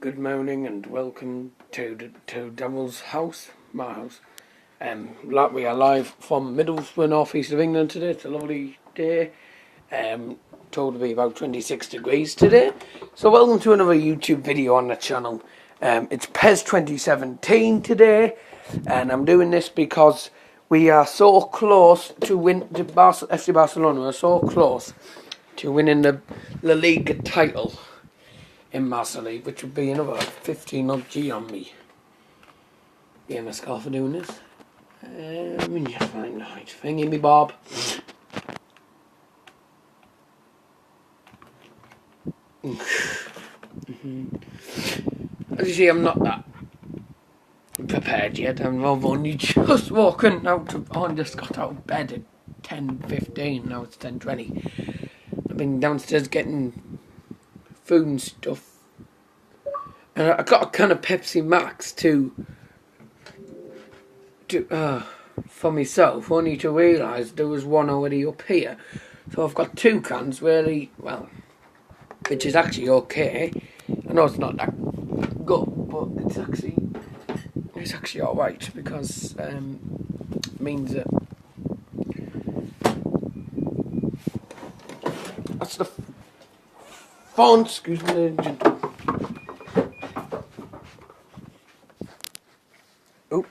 Good morning and welcome to Devil's house, my house. Like we are live from Middlesbrough, north east of England today. It's a lovely day. Told to be about 26 degrees today. So welcome to another YouTube video on the channel. It's PES 2017 today, and I'm doing this because we are so close to win the FC Barcelona. We're so close to winning the La Liga title in Marseille, which would be another 15 odd G on me. Yeah, my scarf for doing this. Just find the right thing in me, Bob. As you see, I'm not that prepared yet. I've only just woken out of, I just got out of bed at 10:15. Now it's 10:20. I've been downstairs getting food and stuff. And I got a can of Pepsi Max for myself, only to realise there was one already up here. So I've got two cans, really, well, which is actually okay. I know it's not that good, but it's actually alright, because it means that that's the phone, excuse me. Oh.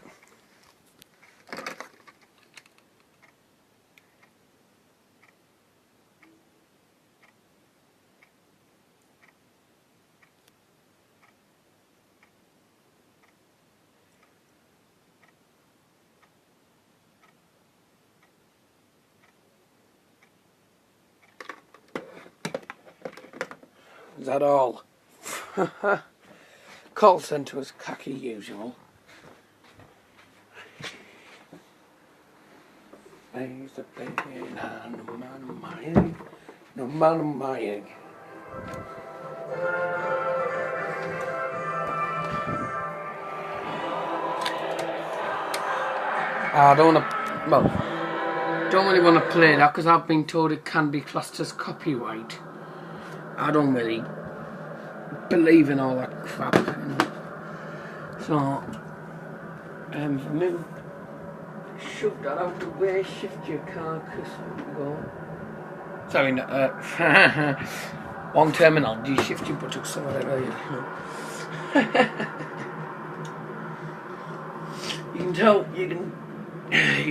Is that all? Call centre was khaki usual. No man of my egg. I don't want to, well, don't really want to play that because I've been told it can be classed as copyright. I don't really believe in all that crap, you know. So, for me, shove that out the way, shift your carcass, go. Sorry, no, wrong terminology, shift your buttocks or whatever, you know. You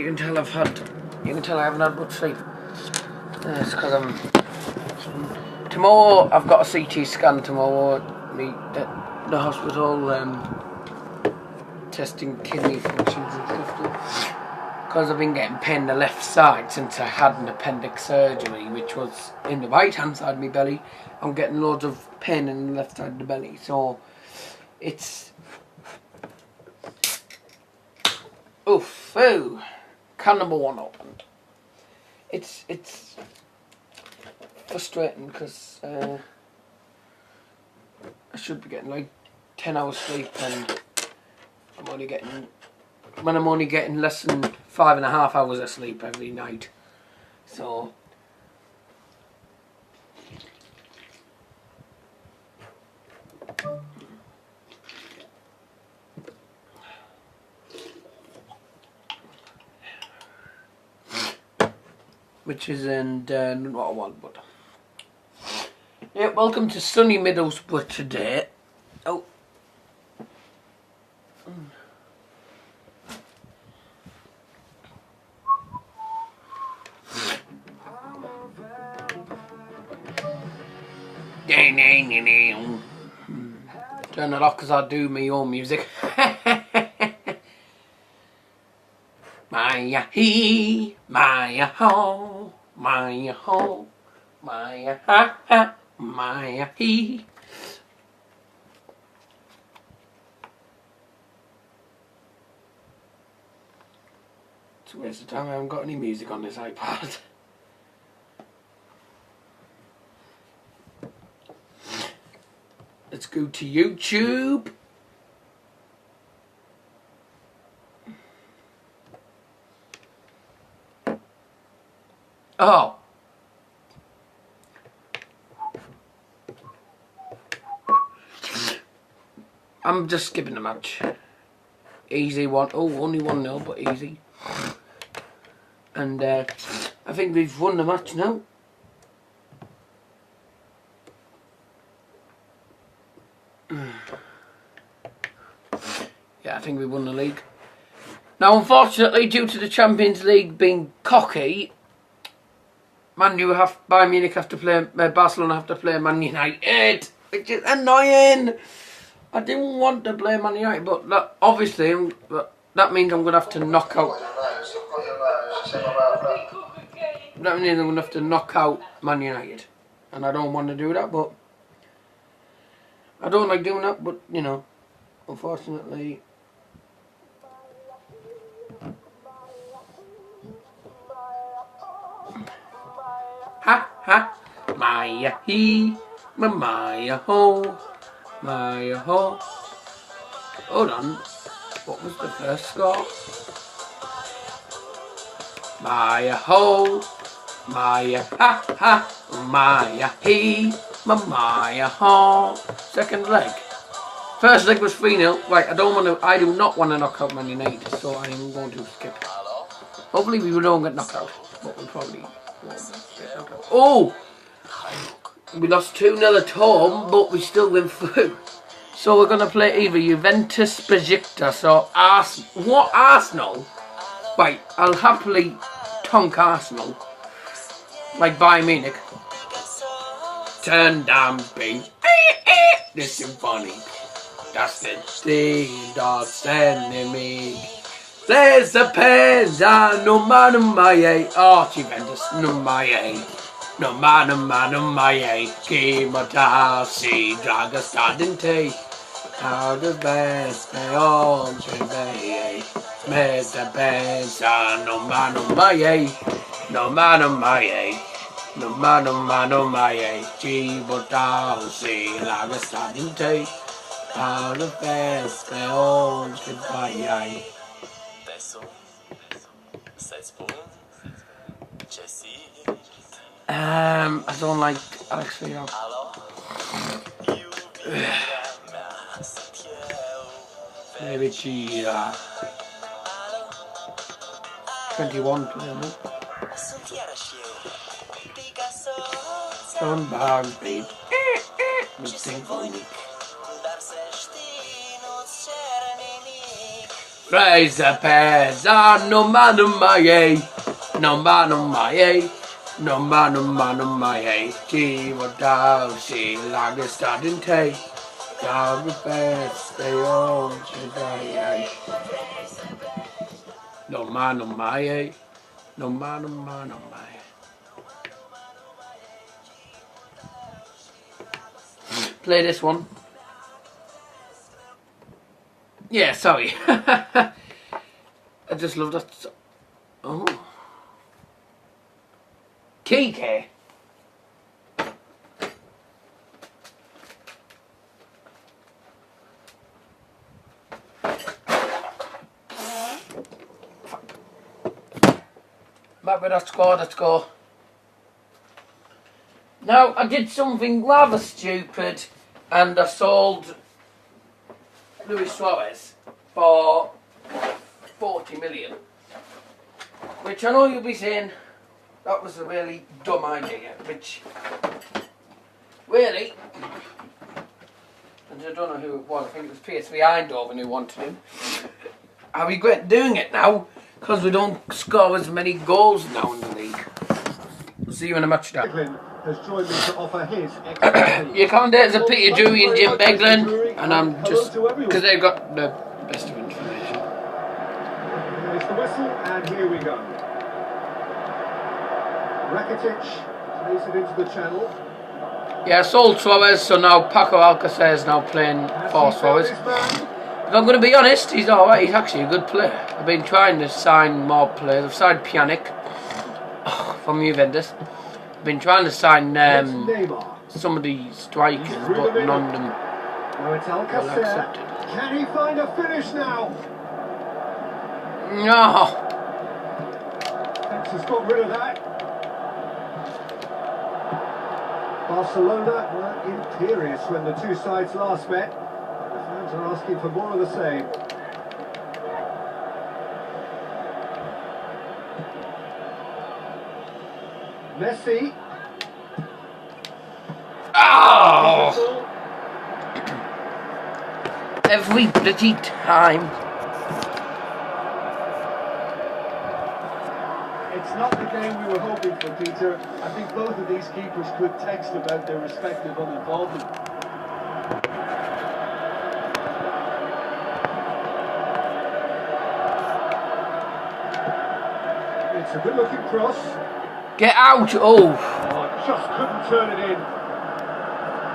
can tell I haven't had much sleep. It's because tomorrow I've got a CT scan tomorrow at the hospital, testing kidney functions and stuff. Because I've been getting pain in the left side since I had an appendix surgery, which was in the right hand side of my belly. I'm getting loads of pain in the left side of the belly, so it's can number one opened. It's frustrating because I should be getting like 10 hours sleep, and I'm only getting less than 5.5 hours of sleep every night. So which isn't what I want, but yeah, welcome to sunny Middlesbrough today. Oh. Turn it off because I do my own music. Maya he, Maya ho, Maya ho, Maya ha ha, Maya he. It's a waste of time, I haven't got any music on this iPad. Let's go to YouTube. Oh. I'm just skipping the match. Easy one. Oh, only 1-0, but easy. And I think we've won the match now. Yeah, I think we won the league. Now, unfortunately, due to the Champions League being cocky, Bayern Munich have to play, Barcelona have to play Man United, which is annoying. I didn't want to play Man United, but that, obviously, that means I'm going to have to knock out. That means I'm going to have to knock out Man United, and I don't want to do that. But I don't like doing that. But you know, unfortunately. Ha ha, Maya he, Maya ho, Maya ho. Hold on, what was the first score? Maya ho, Maya ha ha, Maya he, Maya ho. Second leg. First leg was 3-0. Right, I do not want to knock out Man United, so I am going to skip. Hopefully we don't get knocked out, but we probably won't get knocked out. Oh! We lost 2-0 at home, but we still win through. So we're going to play either Juventus, Besiktas, or what Arsenal? Right, I'll happily tonk Arsenal. Like Bayern Munich. Turn down, bing. The symphony. Das ist die das enemy. There's the Pesa, no man my oh Juventus, no my no man my Kimotasi, Draga Stadente, out of bed, they all today. Mr. Pesa, no man my no man my no man my Kimotasi, Draga Stadente. Out of bed, they all goodbye. I don't like Alex Vino. Maybe Gira. 21 playing it. Don't bag, babe. With symphony. Raise the pairs, no man on my no man on my no man on my Gee, what does she like the starting take? Down the best, they all today. No man on my no man on my. Play this one. Yeah, sorry. I just love that. Oh. Kike. Maybe that's score. Now, I did something rather stupid and I sold Luis Suarez for 40 million, which I know you'll be saying that was a really dumb idea, which really, and I don't know who it was, I think it was PSV Eindhoven who wanted him. I regret doing it now because we don't score as many goals now in the league. We'll see you in a match now. Has joined me to offer his Your commentators are Peter Drury and Jim Beglin, and I'm just because they've got the best of information. It's the whistle, and here we go. Rakitic plays it into the channel. Yeah, I sold Suarez, so now Paco Alcacer is now playing for Suarez. If I'm going to be honest, he's alright. He's actually a good player. I've been trying to sign more players. I've signed Pjanic from Juventus. I've been trying to sign some of the strikers, but none of them Now it's will accept it. Can he find a finish now? No. Texas got rid of that. Barcelona were imperious when the two sides last met. The fans Fans are asking for more of the same. Messi. Oh! Every bloody time. It's not the game we were hoping for, Peter. I think both of these keepers could text about their respective uninvolvement. It's a good-looking cross. Get out! Oh! Oh, just couldn't turn it in.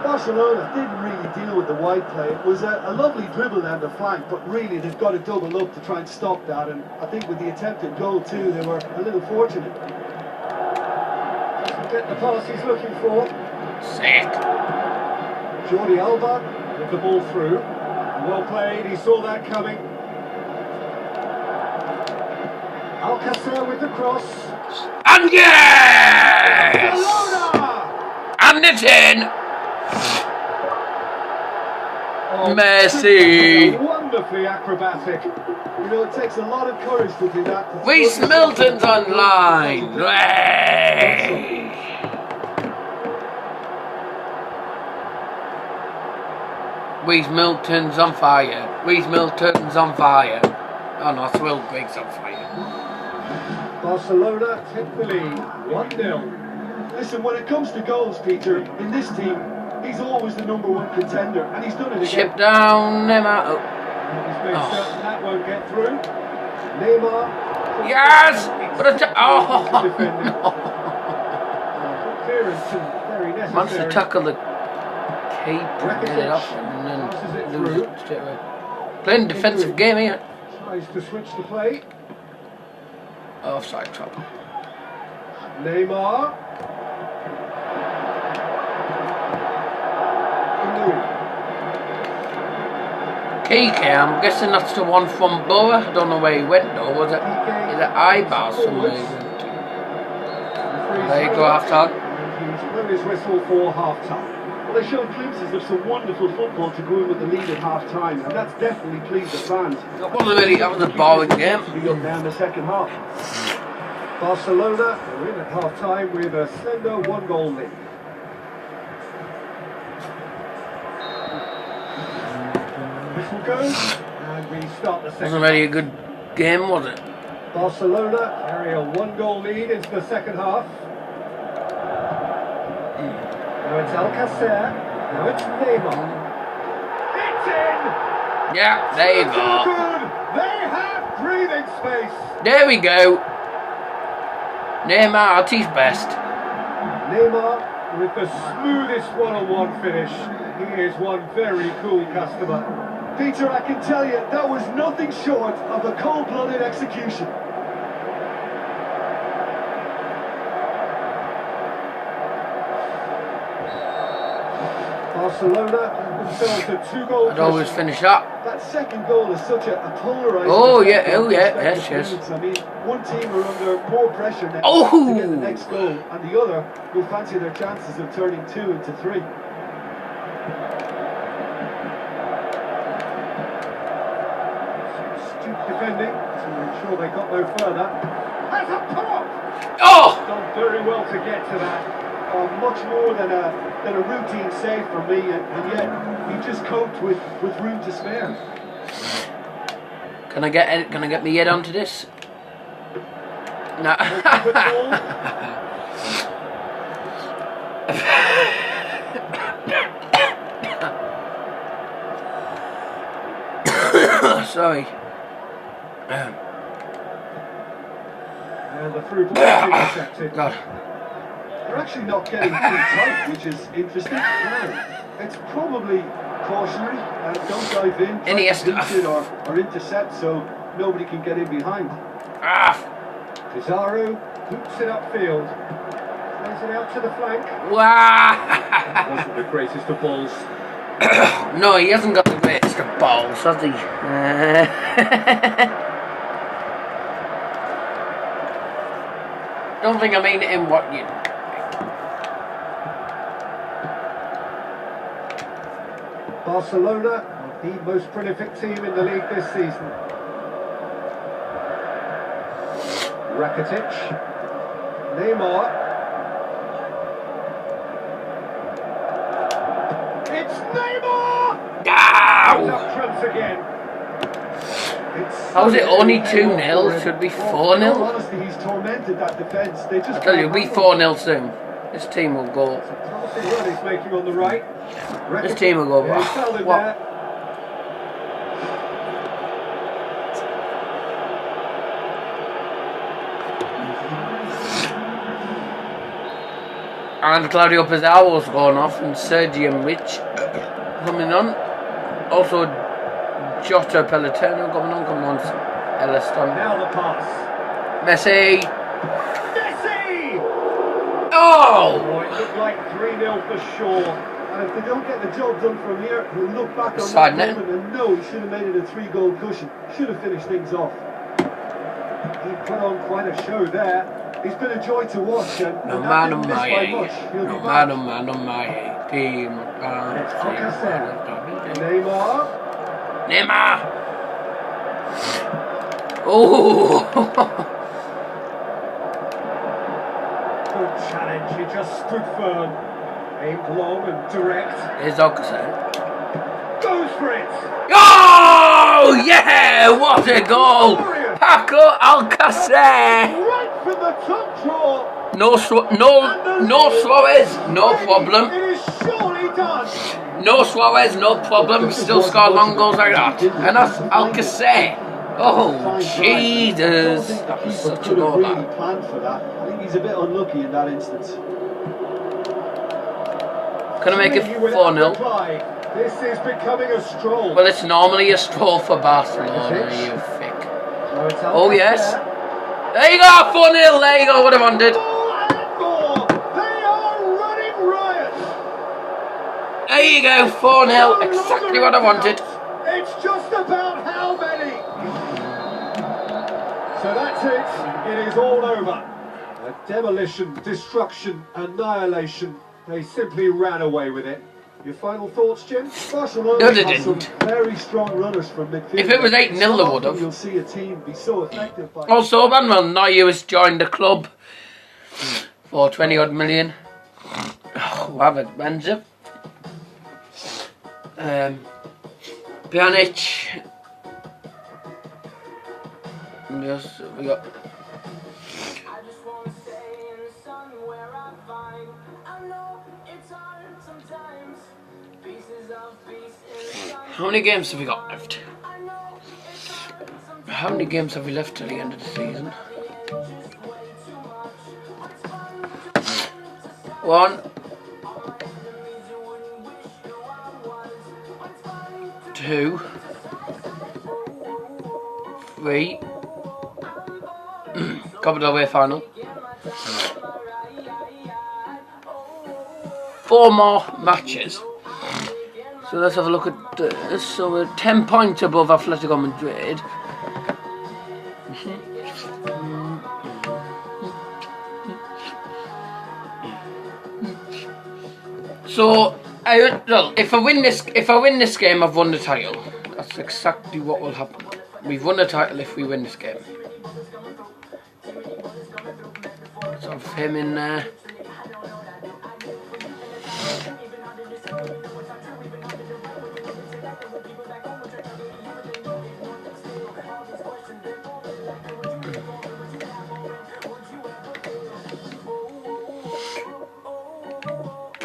Barcelona didn't really deal with the wide play. It was a lovely dribble down the flank, but really they've got to double up to try and stop that. And I think with the attempted goal too, they were a little fortunate. Doesn't get the pass he's looking for. Sick. Jordi Alba with the ball through. Well played, he saw that coming. Alcacer with the cross. And yes! Barcelona! And it's in! Oh, Messi! Wonderfully acrobatic. You know, it takes a lot of courage to do that. Reece Milton's online! Way! Reece Milton's on fire. Reece Milton's on fire. Oh no, Thrill Griggs on fire. Barcelona take the lead, 1-0. Listen, when it comes to goals, Peter, in this team, he's always the #1 contender, and he's done it again. Chip down, Neymar. Oh. He's made certain that won't get through. Neymar. Yes! But it's oh! Clearance and very necessary. Managed to tackle the keeper and get it off and then lose it straight away. Playing defensive game here. Tries to switch the play. Offside trap. Neymar. Kike, I'm guessing that's the one from Borough. I don't know where he went though, was it? Is it Ibar somewhere he went to? There you go, half time. He's blown his whistle for half time. Well, they showed glimpses of some wonderful football to go in with the lead at half time, and that's definitely pleased the fans. That was a boring game. To be up now in the second half. Barcelona are in at half time with a slender 1-goal lead. Whistle goes, and we start the second. Wasn't really a good game, was it? Barcelona carry a 1-goal lead into the second half. Now it's Alcacer. Now it's Neymar. It's in! Yeah, there you go. Good. They have breathing space. There we go. Neymar at his best. Neymar with the smoothest one-on-one finish. He is one very cool customer. Peter, I can tell you, that was nothing short of a cold-blooded execution. Barcelona themselves a 2-goal. I'd always finish up. That second goal is such a polarising. Oh yeah, yes. I mean, one team are under more pressure now Oh. to get the next goal, and the other will fancy their chances of turning 2 into 3. Astute defending to ensure they got no further. Has a pop! Oh! Done very well to get to that. Much more than a routine save for me, and yet he just coped with room to spare. Can I get my head onto this? No. Sorry. And the through ball is intercepted. God. They're actually not getting too tight, which is interesting. Now, it's probably cautionary. Don't dive in, try to beat it or intercept so nobody can get in behind. Pizarro hoops it upfield. Plays it out to the flank. Wow! Wasn't the greatest of balls. No, he hasn't got the greatest of balls, has he? Don't think I mean it in what you... Barcelona, the most prolific team in the league this season. Rakitic, Neymar. It's Neymar! Ow! Trumps again. How is it only 2-0? Should be 4-0? Honestly, he's tormented that defence. They just I tell you, it'll be 4-0 soon. This team will go. It's a classy run he's making on the right. This team will go. Yeah, he fell in What? there. And Claudio Pizarro's going off, and Sergio Rich coming on. Also, Jota Pellegrino coming on. Elliston. Now the pass. Messi. Messi! Oh! Oh, it looked like 3-0 for sure. And if they don't get the job done from here, he'll look back on Side that net. moment and know he should have made it a 3-goal cushion. Should have finished things off. He put on quite a show there. He's been a joy to watch, and No that man didn't on miss my by much. He'll be back. Team. Neymar. Neymar. Oh! Good challenge. He just stood firm. Aimed long and direct. Here's Alcacer. Goes for it. Oh yeah! What a goal! Paco Alcacer. Right from the top draw. No Suarez, no problem. It is surely done. No Suarez, no problem. Still score long goals like that. And that's Alcacer. Oh, Jesus. That was such a goal. Really planned for that. I think he's a bit unlucky in that instance. Can I make it 4-0? This is becoming a stroll. Well, it's normally a stroll for Barcelona, you thick. Oh, yes. There you go, 4-0. There you go, what I wanted. They are running riot. There you go, 4-0. Exactly what I wanted. It's just about how many. So that's it. It is all over. A demolition, destruction, annihilation. They simply ran away with it. Your final thoughts, Jim? Barcelona No, they have some didn't. very strong runners from midfield. If it was 8-0, they would have. You'll see a team be so effective by... Also, Manuel Neuer has joined the club for 20 odd million. Oh, have expensive. Pjanic. Yes, we got. How many games have we got left? How many games have we left till the end of the season? 1, 2, 3. Copa del Rey final. 4 more matches. So let's have a look at this. So we're 10 points above Atletico Madrid. So if I win this game, I've won the title. That's exactly what will happen. We've won the title if we win this game. Let's have him in there.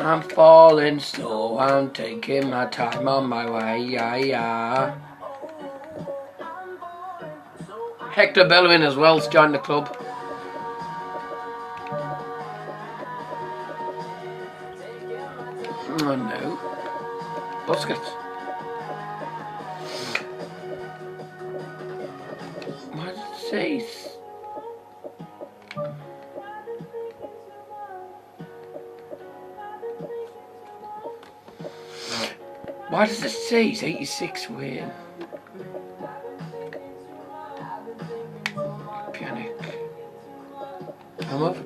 I'm falling slow, I'm taking my time on my way, yeah. Hector Bellerin as well has joined the club. Oh no. Busquets. What did it say? Why does it say he's 86 win? Pjanic. Come up.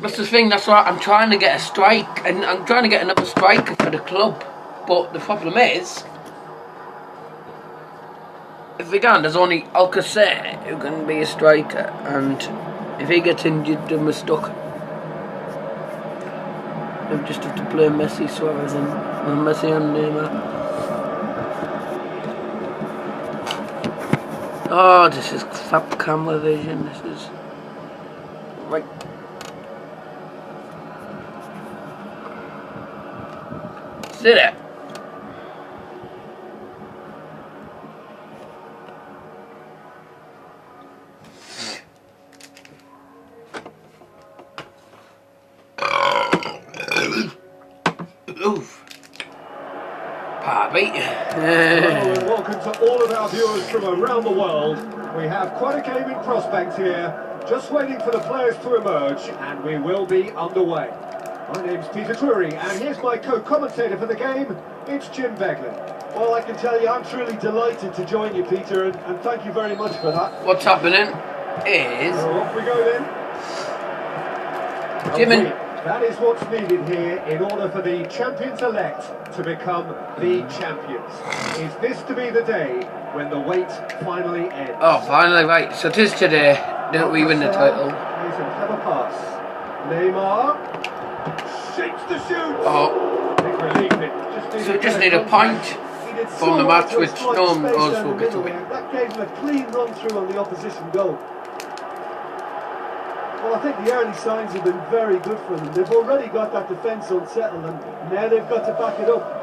That's the thing, that's why I'm trying to get a strike, and I'm trying to get another striker for the club. But the problem is, if we can't, there's only Alcacer who can be a striker, and if he gets injured, then we're stuck. We just have to play Messi, Suarez, and Messi and Neymar. Oh, this is crap camera vision. This is right. Sit it. Oof. Bobby. Hello and welcome to all of our viewers from around the world. We have quite a game in prospect here, just waiting for the players to emerge, and we will be underway. My name's Peter Drury, and here's my co-commentator for the game, it's Jim Beglin. Well, I can tell you, I'm truly delighted to join you, Peter, and thank you very much for that. What's happening is... So off we go then. Jim and... That is what's needed here in order for the champions-elect to become the champions. Is this to be the day when the wait finally ends? Oh, finally, right. So it is today that we win the title. Here's a clever pass. Neymar shapes the shoot. Oh. So we just need a point from the match, which no one else will get to win. That gave him a clean run through on the opposition goal. Well, I think the early signs have been very good for them. They've already got that defence unsettled, and now they've got to back it up.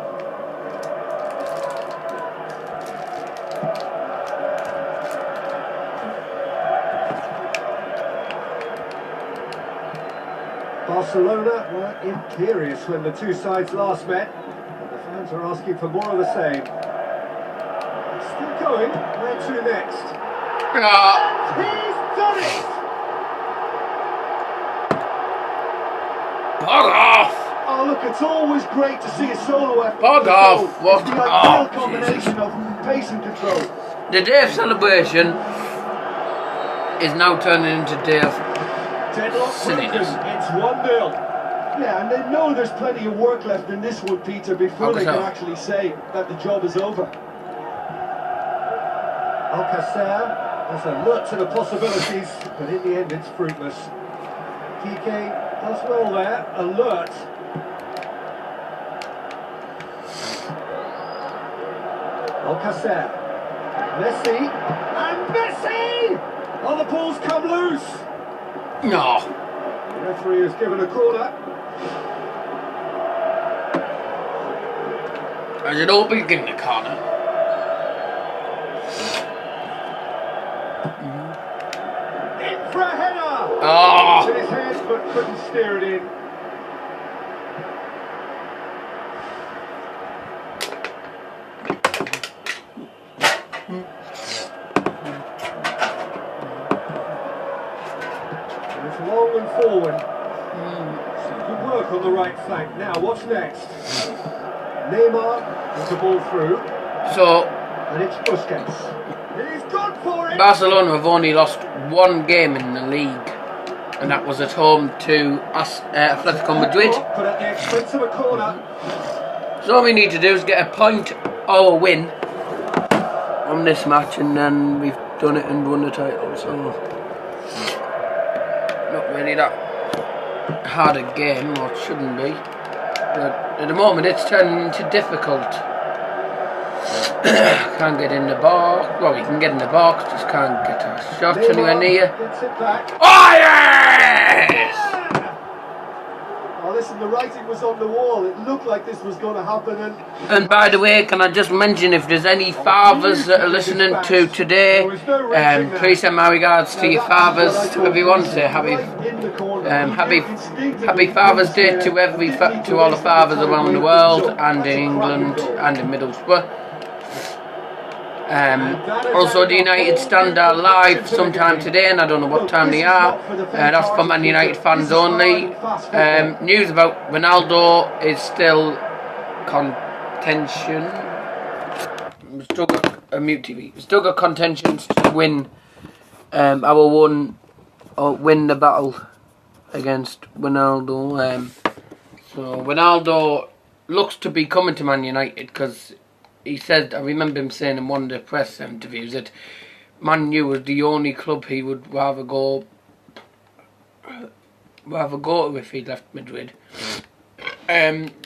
Barcelona were imperious when the two sides last met, and the fans are asking for more of the same. It's still going. Where to next? He's done it! Bug off! Oh look, it's always great to see a solo effort. Bug off! What? It's the ideal combination of pace and control. The day of celebration is now turning into a day of Deadlock silliness. It's 1-0. Yeah, and they know there's plenty of work left in this one, Peter, before they can actually say that the job is over. Alcacer has a look to the possibilities, but in the end it's fruitless. PK does well there, alert. Alcacer, Messi, and Messi! Oh, the ball's come loose! No. The referee has given a corner. I should all be given a corner. In for a header! Oh! To his head, but couldn't steer it in. It's long and forward. Some good work on the right flank. Now, what's next? Neymar with the ball through. So, And it's Busquets. He's gone for it! Barcelona have only lost one game in the league, and that was at home to Atletico Madrid. But at the expense of a corner. So all we need to do is get a point or a win on this match, and then we've done it and won the title. So not really that hard a game, or it shouldn't be. But at the moment it's turning into difficult. Can't get in the box. Well, we can get in the box, just can't get a shot anywhere near. Oh yes! Oh, listen, the writing was on the wall. It looked like this was going to happen. And by the way, can I just mention, if there's any fathers that are listening to today, please send my regards to your fathers, to everyone. Say happy Father's Day to all the fathers around the world, and in England and in Middlesbrough. Also, the United stand are live sometime today, and I don't know what time they are. That's for Man United fans only. News about Ronaldo is still contention. Still got mute TV. Still got contentions to win our one or win the battle against Ronaldo. So Ronaldo looks to be coming to Man United because he said, I remember him saying in one of the press interviews that Man U was the only club he would rather go to if he left Madrid.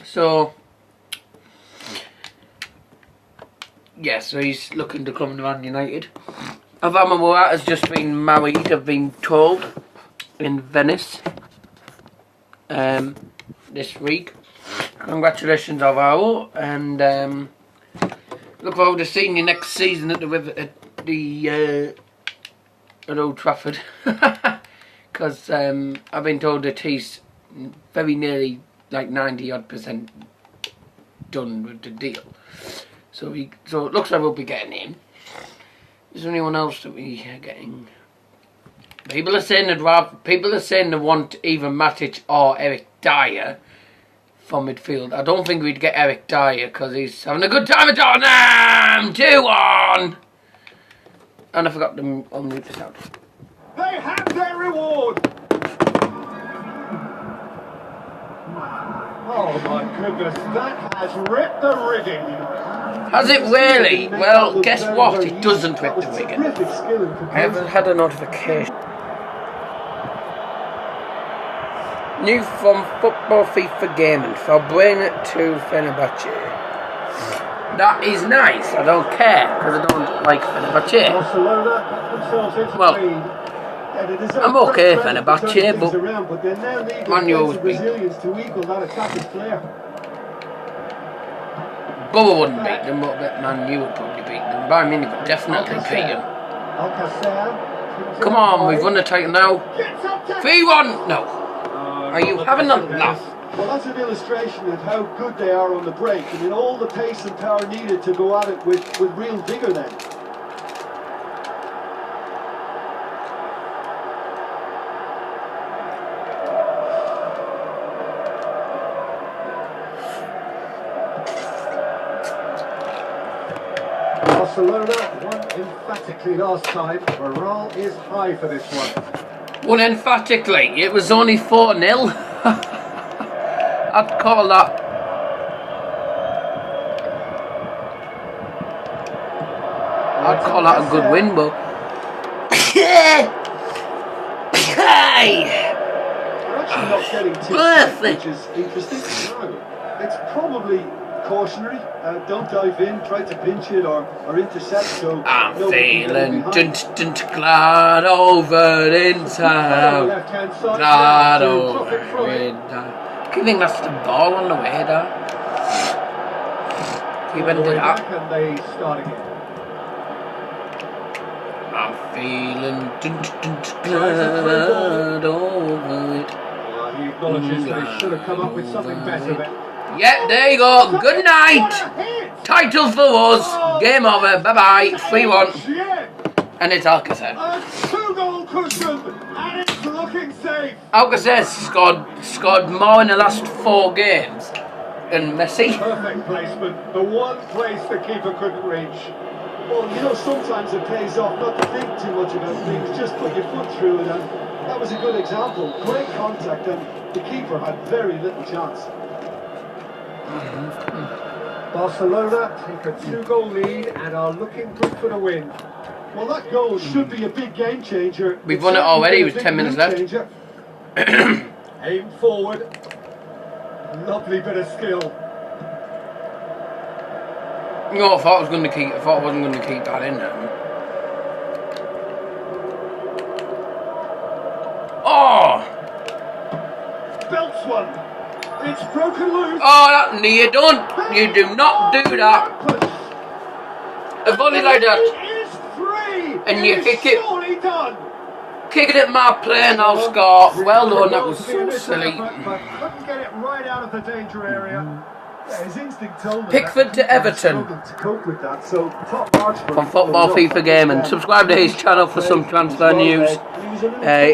So he's looking to come to Man United. Alvaro Morata's just been married, I've been told, in Venice this week. Congratulations, Alvaro, and look forward to seeing you next season at at Old Trafford. Because I've been told that he's very nearly like 90% done with the deal. So it looks like we'll be getting him. Is there anyone else that we are getting? People are saying they want either Matic or Eric Dyer for midfield. I don't think we'd get Eric Dyer because he's having a good time at Tottenham. 2-1. And I forgot to unmute the sound. They have their reward. Oh my goodness, that has ripped the rigging. Has it really? Well, guess what? It doesn't rip the rigging. I haven't had a notification. New from Football FIFA Gaming for bringing it to Fenerbahce. That is nice. I don't care because I don't like Fenerbahce. Well, I'm okay Fenerbahce, but Man U always beat them. Borough wouldn't beat them, but Man U would probably beat them. Bayern Munich would definitely beat them. Come on, we've won the title now. 3-1. No. Are you having a laugh? Well, that's an illustration of how good they are on the break. I mean, all the pace and power needed to go at it with real vigour then. Barcelona won emphatically last time. Morale is high for this one. Won emphatically. It was only 4-0. I'd call that. I'd call that a good win, but. They're actually not getting too which is interesting. No, it's probably cautionary. Don't dive in, try to pinch it or intercept. So I'm feeling glad over in town. Glad over in town. Do you think that's the ball on the way there? Keep into that. And they start again. I'm feeling glad over it. He acknowledges they should have come up with something better then. Yeah, there you go. Good night. Title for us. Game over. Bye bye. 3-1. And it's Alcacer. A 2-goal cushion, and it's looking safe. Alcacer scored more in the last 4 games than Messi. Perfect placement. The one place the keeper couldn't reach. Well, you know, sometimes it pays off not to think too much about things. Just put your foot through it, and that was a good example. Great contact, and the keeper had very little chance. Barcelona take a 2-goal lead and are looking good for the win. Well, that goal should be a big game changer. We've won it already with 10 minutes left. Aim forward. Lovely bit of skill. No, I thought I wasn't going to keep that in now. Oh! Belts one. It's broken loose. Oh, you don't. You do not do that. A volley like that. And you kick it. Kick it at my play and I'll score. Well done, that was so silly. Couldn't get it right out of the danger area. His instinct told him Pickford to Everton. to cope with that, so top marks for From Football FIFA Gaming. Subscribe to his channel for some transfer news. I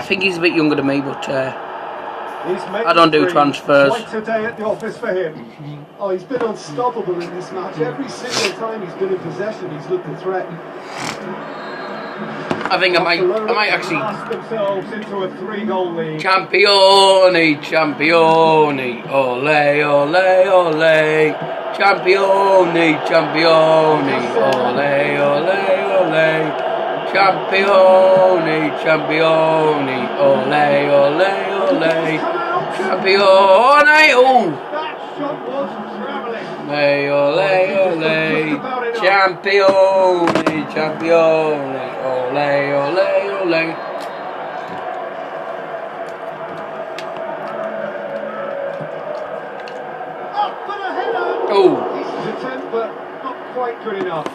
think he's a bit younger than me, but I don't do transfers. Today at the office for him. Oh, he's been unstoppable in this match. Every single time he's been in possession, he's looked a threat. I think I might actually. Cast themselves into a 3-goal lead. Championi, championi, ole, ole, ole. Championi, championi, ole, ole, ole. Championi, championi, ole, ole, ole. Championi, oh. That shot was travelling. Ole, ole, ole. Championi, championi, ole, ole, ole. Up for the header. Oh. Decent attempt, but not quite good enough.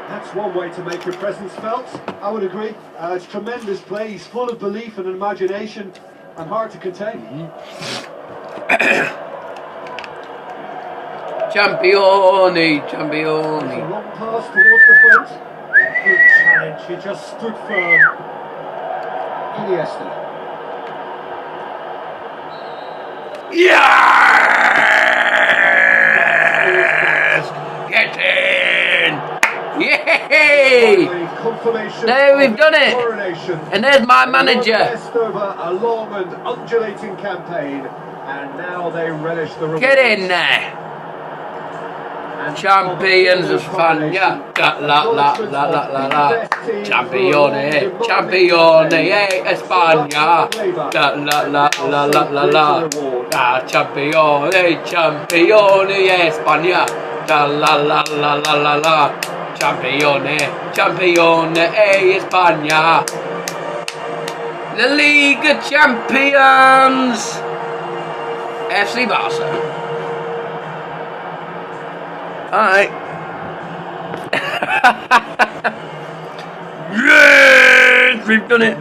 That's one way to make your presence felt. I would agree. It's tremendous play. He's full of belief and imagination, and hard to contain. Championi, There's championi. a long pass towards the front. Good challenge. He just stood firm. Iniesta. Yes! Get in! Yay! Confirmation There, we've of done it. coronation. And there's my They manager. progressed over a long and undulating campaign, and now they relish the reward. Get in there! And Champions of Spagna. La la la la la la la. Champione, champione, España. La la la la la la la. Ah, champione, champione, España. La la la la la la la. Champione, champione, España. The League of Champions. FC Barca. Alright. Yes! We've done it!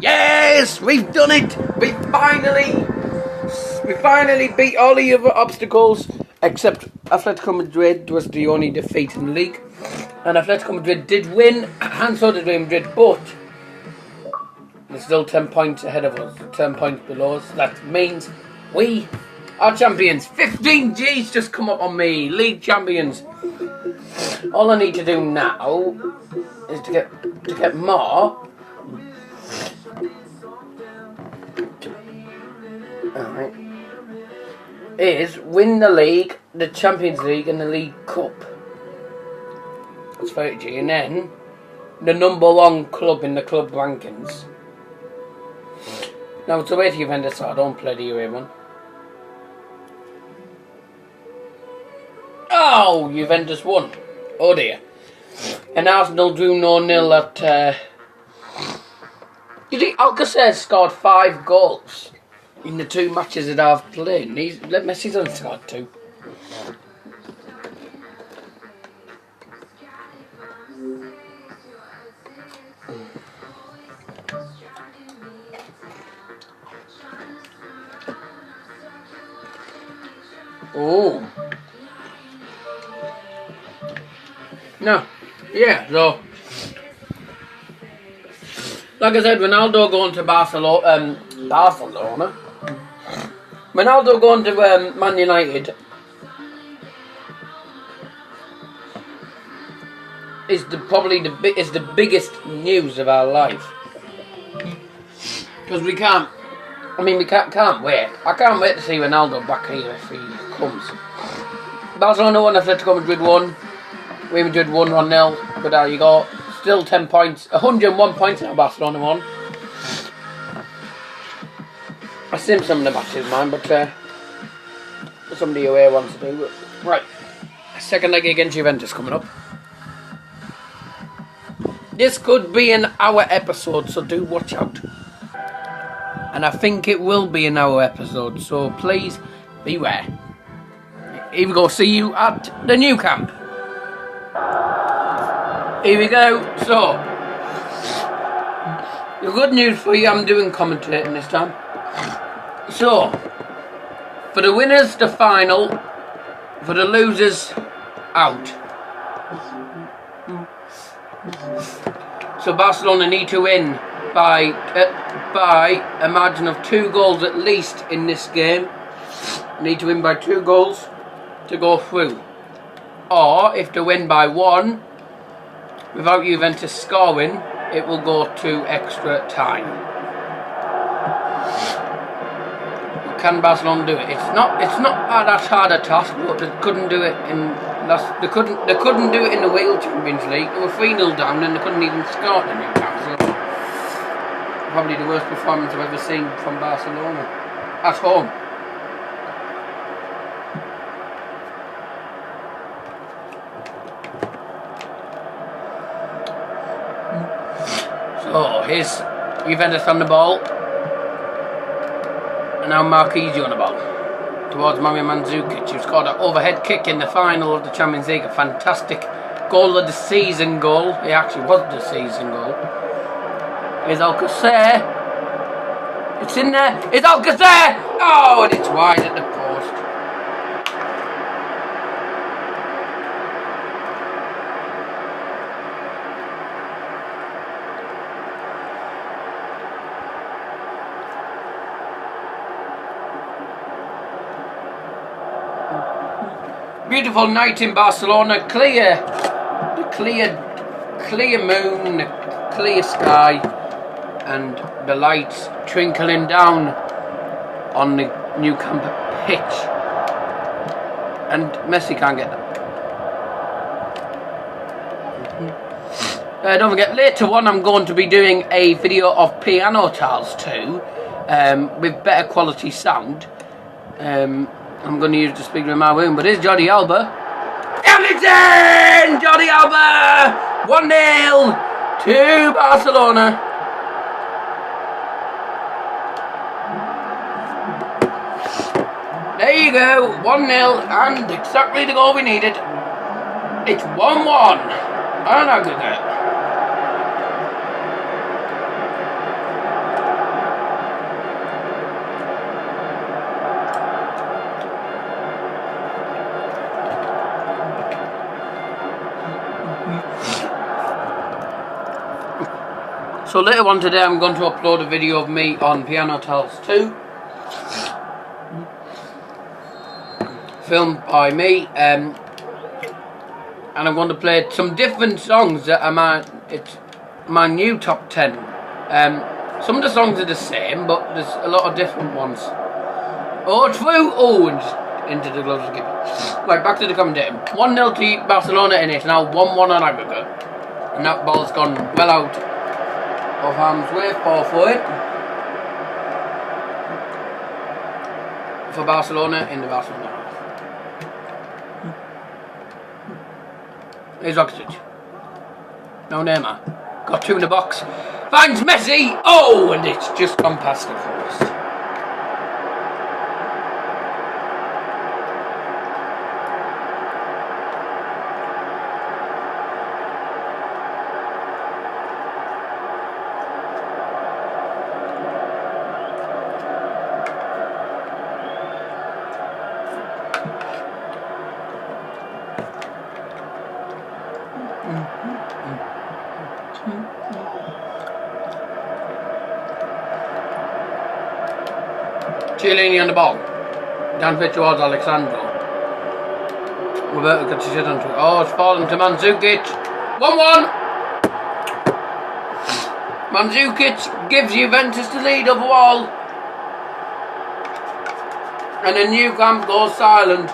Yes! We've done it! We finally beat all the other obstacles, except Atletico Madrid was the only defeat in the league. And Atletico Madrid did win, and so did Real Madrid, but they're still 10 points ahead of us, 10 points below us. That means we are champions. 15 G's just come up on me. League champions. All I need to do now is to get more. Alright. Is win the league, the Champions League and the League Cup. That's 30 G. And then the number one club in the club rankings. Now it's away to Juventus, so I don't play the away one. Oh, Juventus won. Oh dear. And Arsenal drew 0-0 at... You think Alcacer scored 5 goals in the 2 matches that I've played? And Messi's only scored 2. Oh. No. Yeah, so like I said, Ronaldo going to Barcelona. Ronaldo going to Man United is probably the biggest news of our life, because we can't wait. I can't wait to see Ronaldo back here if he comes. Barcelona won, Atletico Madrid won, Real Madrid won 1-0, but there you go. Still 10 points, 101 points now. Barcelona won. I sim some of the matches, man, but somebody away wants to do it. Right, second leg against Juventus coming up. This could be an hour episode, so do watch out. And I think it will be an hour episode, so please beware. Here we go, see you at the new camp. Here we go. So, the good news for you, I'm doing commentating this time. So, for the winners, the final. For the losers, out. So Barcelona need to win by a margin of 2 goals at least in this game. Need to win by 2 goals to go through. Or if they win by 1, without Juventus scoring, it will go to extra time. Can Barcelona do it? It's not that hard a task, but they couldn't do it in they couldn't do it in the Wales Champions League. They were 3-0 down and they couldn't even score at Newcastle. Probably the worst performance I've ever seen from Barcelona at home. So here's Juventus on the ball. And now Marquise on the ball towards Mario Mandzukic, who scored an overhead kick in the final of the Champions League. A fantastic goal of the season goal. It actually was the season goal. Here's Alcacer. It's in there. It's Alcacer. Oh, and it's wide at the post. Beautiful night in Barcelona. Clear moon, clear sky, and the lights twinkling down on the new camp pitch. And Messi can't get that. Don't forget, later on I'm going to be doing a video of piano tiles too, with better quality sound. I'm going to use the speaker in my room, but here's Jordi Alba. And it's in! Jordi Alba! 1-0 to Barcelona. There you go, 1-0, and exactly the goal we needed. It's 1-1 on aggregate. So later on today I'm going to upload a video of me on piano tiles too, filmed by me, and I'm going to play some different songs that are my new top 10. Some of the songs are the same, but there's a lot of different ones. Oh, true! Oh, and just into the gloves again. Right, back to the commentating. 1-0 to Barcelona in it, now 1-1 on aggregate, and that ball's gone well out of harm's way, 4-4 for Barcelona in the Barcelona half. Here's Rakitic. No Neymar. Got two in the box. Finds Messi. Oh, and it's just gone past the post. Chiellini on the ball. Down pitch towards Alexandro. Roberto gets his head onto it. Oh, it's fallen to Mandzukic. 1-1. Mandzukic gives Juventus the lead overall. And the new camp goes silent.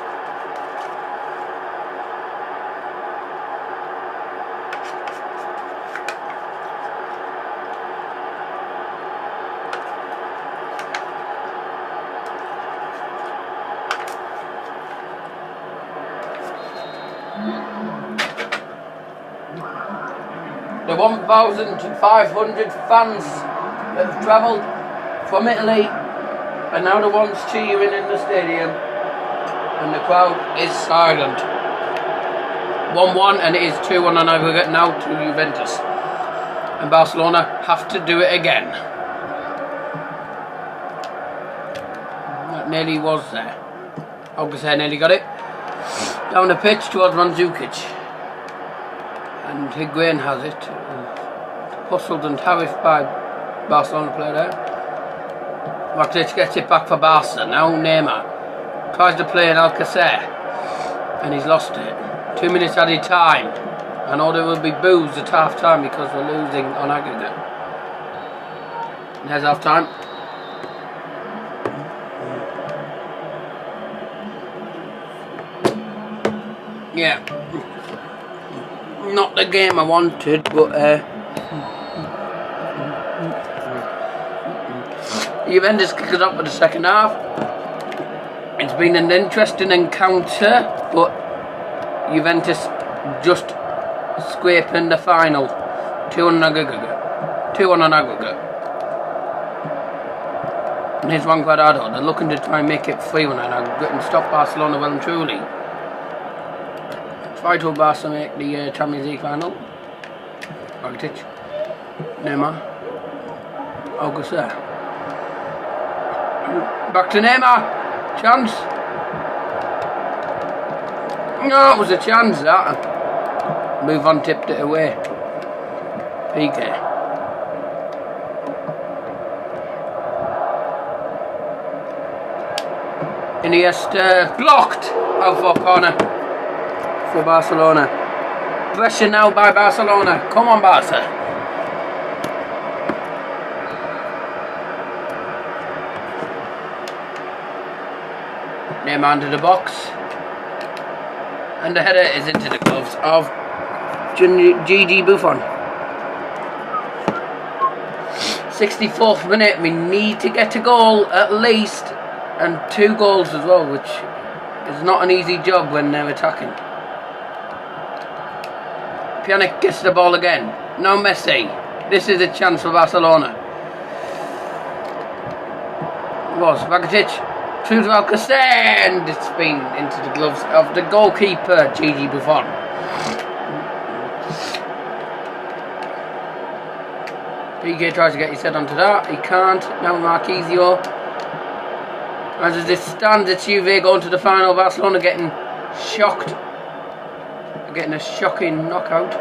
The 1,500 fans that have travelled from Italy are now the ones cheering in the stadium, and the crowd is silent. 1-1, and it is 2-1 on aggregate now to Juventus, and Barcelona have to do it again. That nearly was there. Alcacer nearly got it. Down the pitch towards Mandzukic. And Higuain has it. Hustled and harassed by Barcelona player there. Rakitic gets it back for Barca. Now Neymar tries to play an Alcacer, and he's lost it. 2 minutes added time. I know there will be boos at half time because we're losing on aggregate. And there's half time. Yeah. Not the game I wanted, but Juventus kicked it up for the second half. It's been an interesting encounter, but Juventus just scraping the final. 2-1 on aggregate. 2-1 on aggregate. And here's Juan Cuadrado. They're looking to try and make it 3-1 on aggregate and stop Barcelona well and truly. Try to Barca make the Champions League final. Rakitic. Neymar. Augusta. Back to Neymar. Chance. No, it was a chance that. Move on, tipped it away. PK. Iniesta blocked out for corner for Barcelona. Pressure now by Barcelona. Come on, Barca. Neymar into the box. And the header is into the gloves of GG Buffon. 64th minute. We need to get a goal at least. And 2 goals as well, which is not an easy job when they're attacking. Pjanic gets the ball again. Now Messi. This is a chance for Barcelona. Rakitic. Through to Alcacer, and it's been into the gloves of the goalkeeper, GG Buffon. PK tries to get his head onto that. He can't. Now Marquisio. As it stands, it's Juve going to the final. Barcelona getting shocked. Getting a shocking knockout.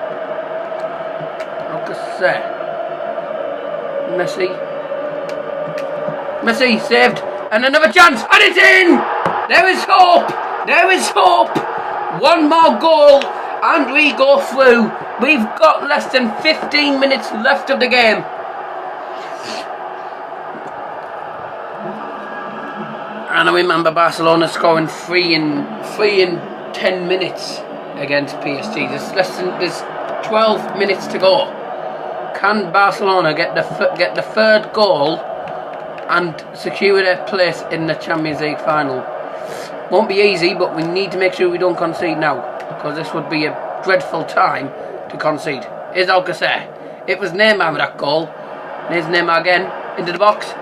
Alcacer. Messi saved. And another chance. And it's in! There is hope. There is hope. 1 more goal. And we go through. We've got less than 15 minutes left of the game. And I remember Barcelona scoring 3 in 10 minutes against PSG. There's 12 minutes to go. Can Barcelona get the third goal and secure their place in the Champions League final? Won't be easy, but we need to make sure we don't concede now, because this would be a dreadful time to concede. Here's Alcacer. It was Neymar with that goal. There's Neymar again into the box.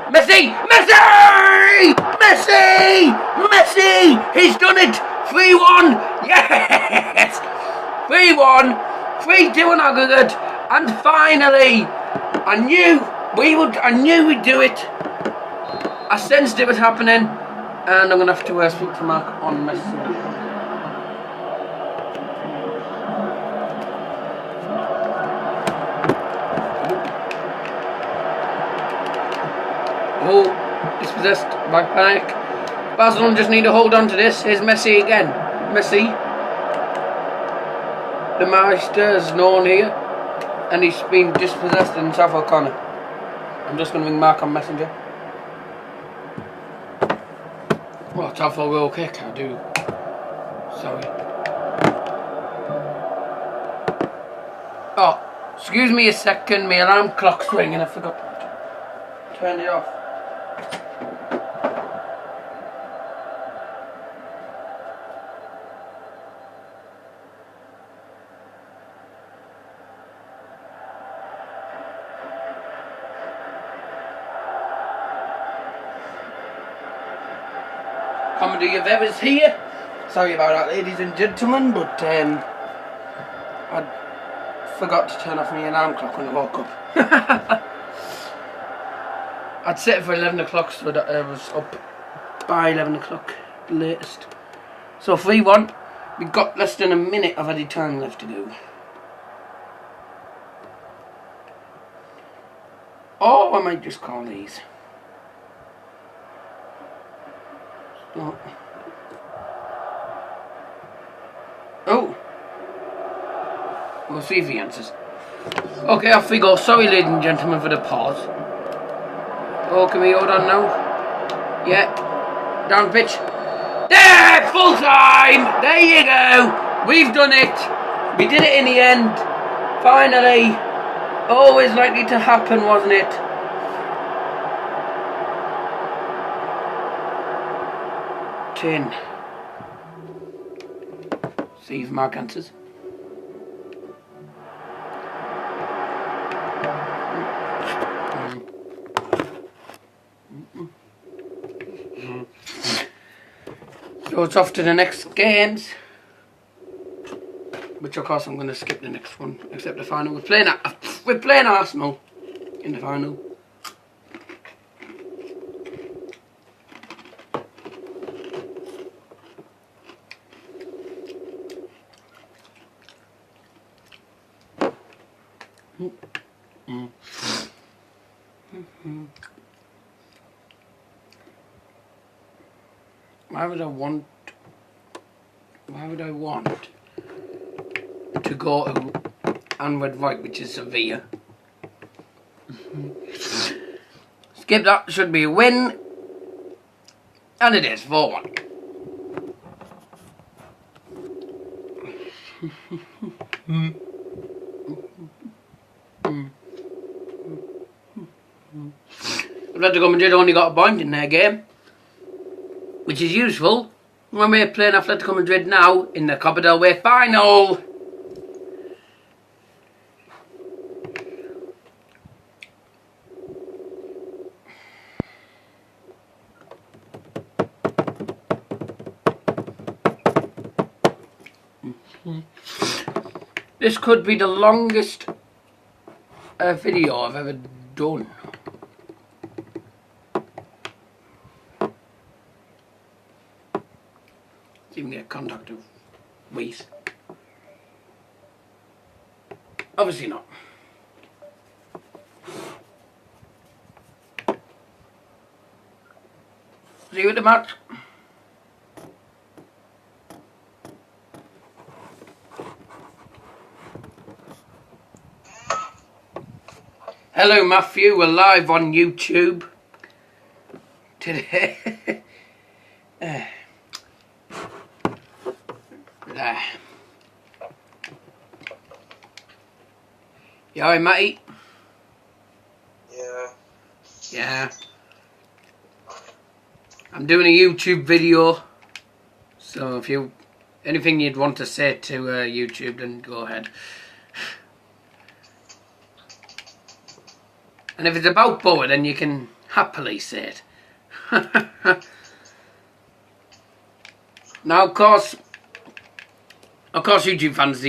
Messi! He's done it! 3-1! Yes! 3-1, 3-2 on aggregate, and finally, I knew we'd do it. I sensed it was happening, and I'm gonna have to speak to Mark on Messi. Oh, dispossessed by panic. Barcelona just need to hold on to this. Here's Messi again. Messi. The Meister is known here. And he's been dispossessed in South O'Connor. I'm just going to ring Mark on Messenger. Well, it's off a real kick, I do. Sorry. Oh, excuse me a second. My alarm clock's ringing. I forgot to turn it off. Comedy of Evers here. Sorry about that, ladies and gentlemen, but I forgot to turn off my alarm clock when I woke up. I'd set it for 11 o'clock, so that I was up by 11 o'clock latest. So 3-1. We've got less than a minute of added time left to go. Oh, I might just call these. Oh. We'll see if he answers. Okay, off we go. Sorry, ladies and gentlemen, for the pause. Oh, can we hold on now? Yeah. Down pitch. There! Full time! There you go! We've done it! We did it in the end. Finally. Always likely to happen, wasn't it? Tin. See if Mark answers. So it's off to the next games, which of course I'm going to skip the next one, except the final. We're playing Arsenal in the final. Why would I want to go to Anwed Right, which is Sevilla? Skip that, should be a win. And it is 4-1. Atletico Madrid only got a point in their game, which is useful when we're playing Atletico Madrid now in the Copa del Rey final. This could be the longest video I've ever done. Even get contact of Weiss. Obviously not. See you at the match. Hello Matthew, we're live on YouTube today. You alright, Matty? Yeah. I'm doing a YouTube video, so if you anything you'd want to say to YouTube, then go ahead. And if it's about Boa, then you can happily say it. Now, of course, YouTube fans,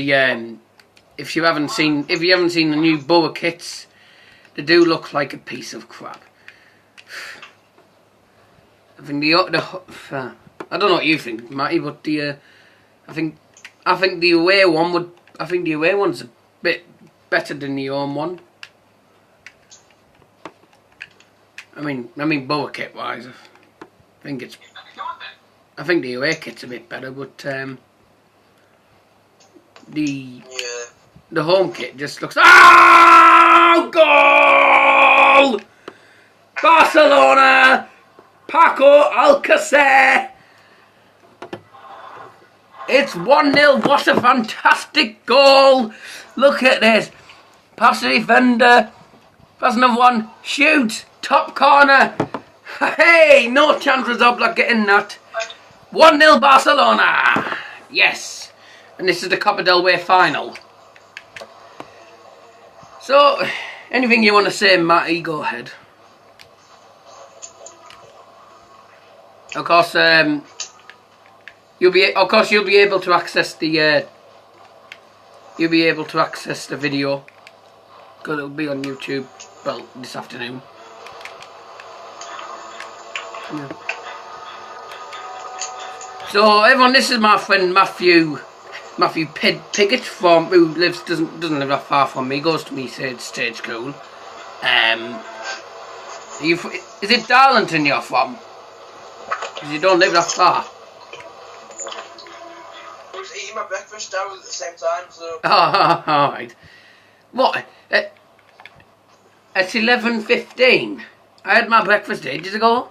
if you haven't seen the new Boa kits, they do look like a piece of crap. I think I don't know what you think, Matty, but I think the away one's a bit better than the home one. I mean, Boa kit wise, I think the away kit's a bit better, but the home kit just looks. Oh, goal! Barcelona, Paco Alcacer. It's 1-0. What a fantastic goal! Look at this. Pass the defender. Pass another one. Shoot. Top corner. Hey, no chance of Oblak getting that. 1-0 Barcelona. Yes. And this is the Copa del Rey final. So, anything you want to say, Matty, go ahead. Of course, you'll be able to access the video because it'll be on YouTube. Well, this afternoon. Yeah. So everyone, this is my friend Matthew Piggott who doesn't live that far from me. He goes to me stage school. Is it Darlington you're from? Because you don't live that far. eating my breakfast now at the same time, so... Oh, alright. What? It's 11:15. I had my breakfast ages ago.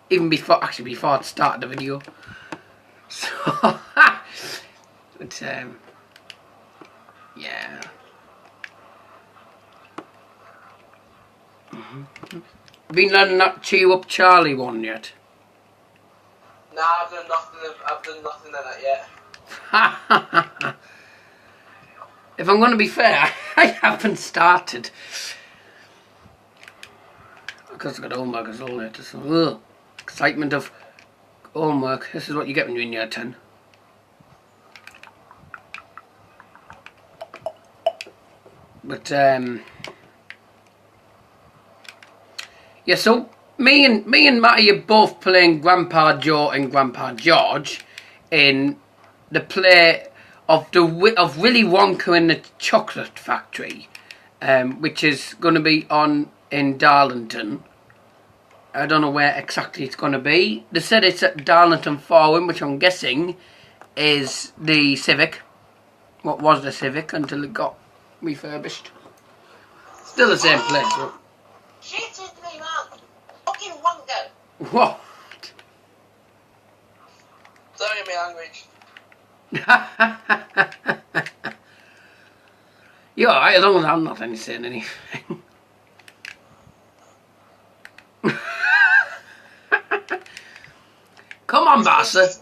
Even before, actually before I started the video. So, but, yeah. Been learning that Chew Up Charlie one yet? Nah, I've done nothing in that yet. If I'm going to be fair, I haven't started. Because I've got homework as well later, so excitement of homework. This is what you get when you're in year 10. But yeah, so me and Matty are both playing Grandpa Joe and Grandpa George in the play of Willy Wonka and the Chocolate Factory, which is going to be on in Darlington. I don't know where exactly it's going to be. They said it's at Darlington Forum, which I'm guessing is the Civic. What was the Civic until it got refurbished. Still the same place. But... Shit is me, man. Fucking Wonka. What? Sorry, my language. You're alright, as long as I'm not saying anything. Come on, Barca. That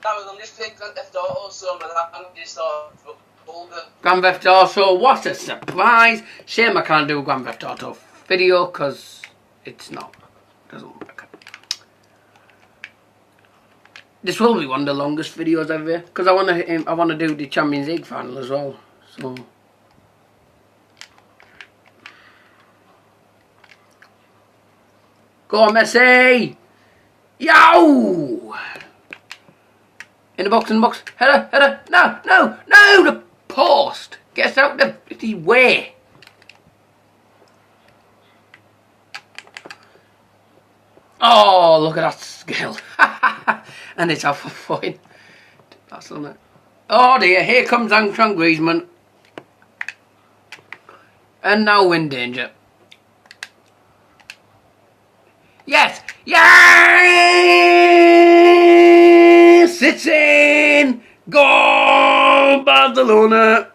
was on this thing, Grand Theft Auto, so my language started older. Grand Theft Auto, what a surprise. Shame I can't do a Grand Theft Auto video, because it's not. Doesn't work. This will be one of the longest videos ever, because I want to do the Champions League final as well. So go on, Messi! Yo! In the box, header, no, the post! Gets out the bloody way! Oh, look at that skill! And it's off a point. Barcelona. Oh dear, here comes Antoine Griezmann. And now in danger. Yes! Yes! It's in! Goal! Barcelona!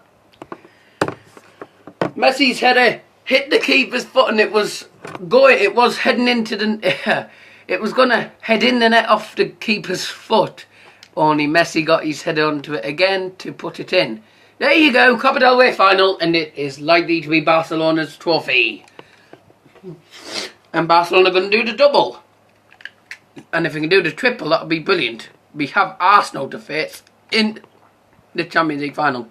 Messi's header hit the keeper's foot and it was heading into the... it was going to head in the net off the keeper's foot. Only Messi got his head onto it again to put it in. There you go, Copa del Rey final, and it is likely to be Barcelona's trophy. And Barcelona are going to do the double. And if we can do the triple, that would be brilliant. We have Arsenal to face in the Champions League final.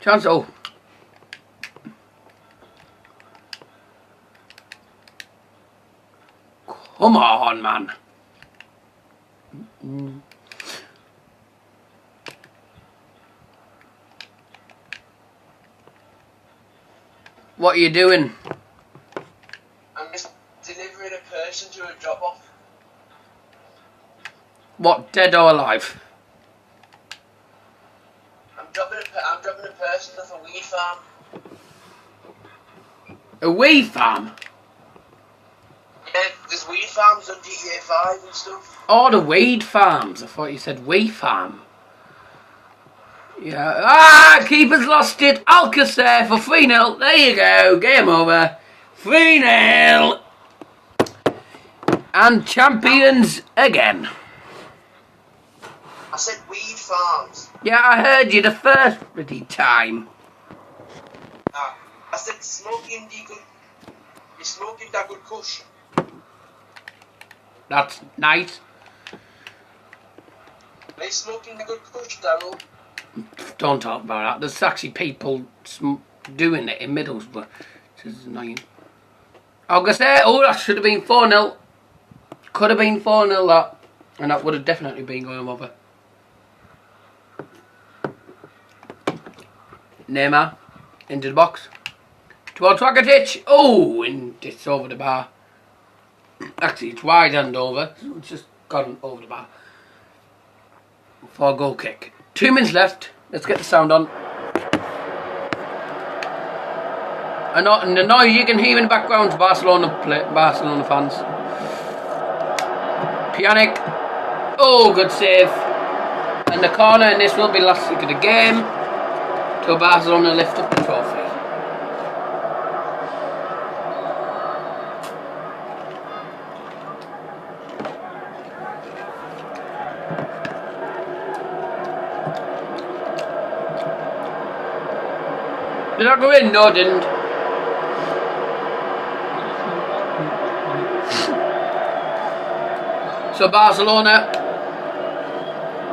Chance, oh. Come on, man. What are you doing? I'm just delivering a person to a drop-off. What, dead or alive? I'm dropping a person off a weed farm. A weed farm? Yeah, there's weed farms on GTA 5 and stuff. Oh, the weed farms. I thought you said weed farm. Yeah. Ah, keeper's lost it. Alcacer for 3-0. There you go. Game over. 3-0. And champions again. I said weed farms. Yeah, I heard you the first pretty time. I said smoking the good. You're smoking that good kush. That's nice. Are you smoking the good kush, Daryl? Don't talk about that. There's actually people doing it in Middlesbrough. This is annoying. Auguste, oh, that should have been 4-0. Could have been 4-0 that. And that would have definitely been going over. Neymar into the box. Towards Rakitic. Oh, and it's over the bar. Actually, it's wide and over. So it's just gone over the bar. for a goal kick. 2 minutes left. Let's get the sound on. And the noise you can hear in the background is Barcelona fans. Pjanic. Oh, good save. And the corner, and this will be the last kick of the game. So Barcelona lift up the trophy. Did that go in? No, it didn't. So Barcelona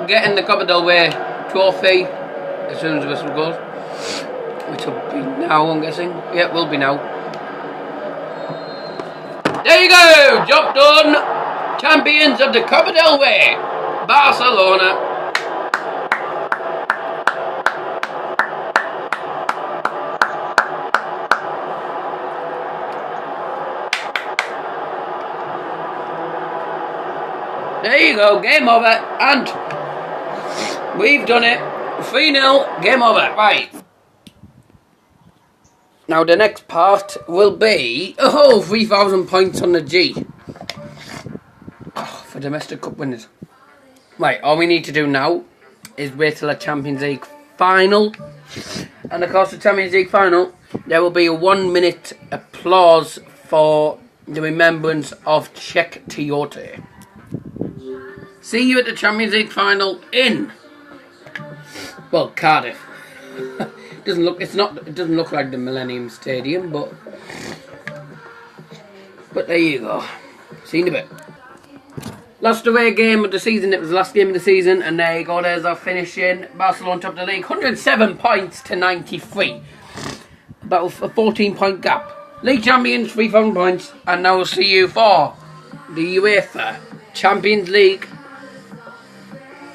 getting the Copa del Rey trophy as soon as the whistle goes, which will be now, I'm guessing. Yeah, it will be now. There you go, job done. Champions of the Copa del Rey, Barcelona. There you go, game over, and we've done it. 3-0, game over. Right. Now the next part will be 3,000 points on the G for domestic cup winners. Right, all we need to do now is wait till the Champions League final, and of course the Champions League final there will be a 1 minute applause for the remembrance of Czech Tiote. See you at the Champions League final in, well, Cardiff. It doesn't look like the Millennium Stadium, but there you go. See you in a bit. Last away game of the season. It was the last game of the season, and there you go. There's our finishing. Barcelona top of the league, 107 points to 93. About a 14-point gap. League champions, 3,000 points, and now we'll see you for the UEFA Champions League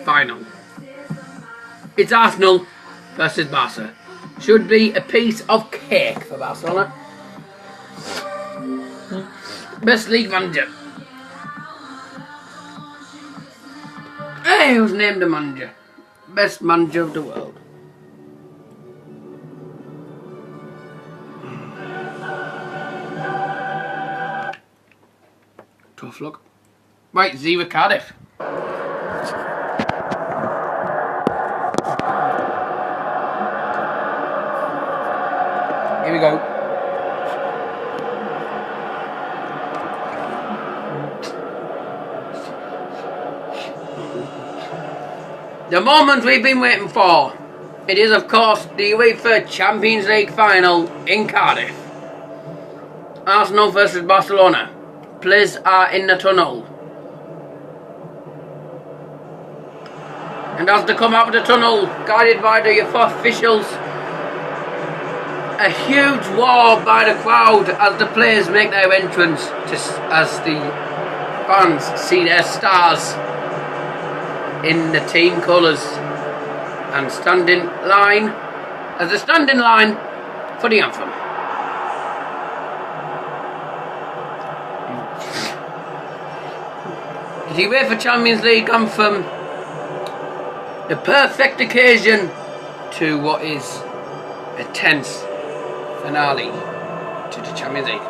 final. It's Arsenal versus Barca. Should be a piece of cake for Barcelona. Best league manager. Hey, who's named the manager? Best manager of the world. Tough luck. Right, Zero Cardiff. Here we go. The moment we've been waiting for. It is, of course, the UEFA Champions League final in Cardiff. Arsenal versus Barcelona. Players are in the tunnel. And as they come out of the tunnel, guided by the UEFA officials, a huge roar by the crowd as the players make their entrance, as the fans see their stars in the team colours and stand in line for the anthem. The UEFA Champions League anthem, the perfect occasion to what is a tense finale to the Champions League.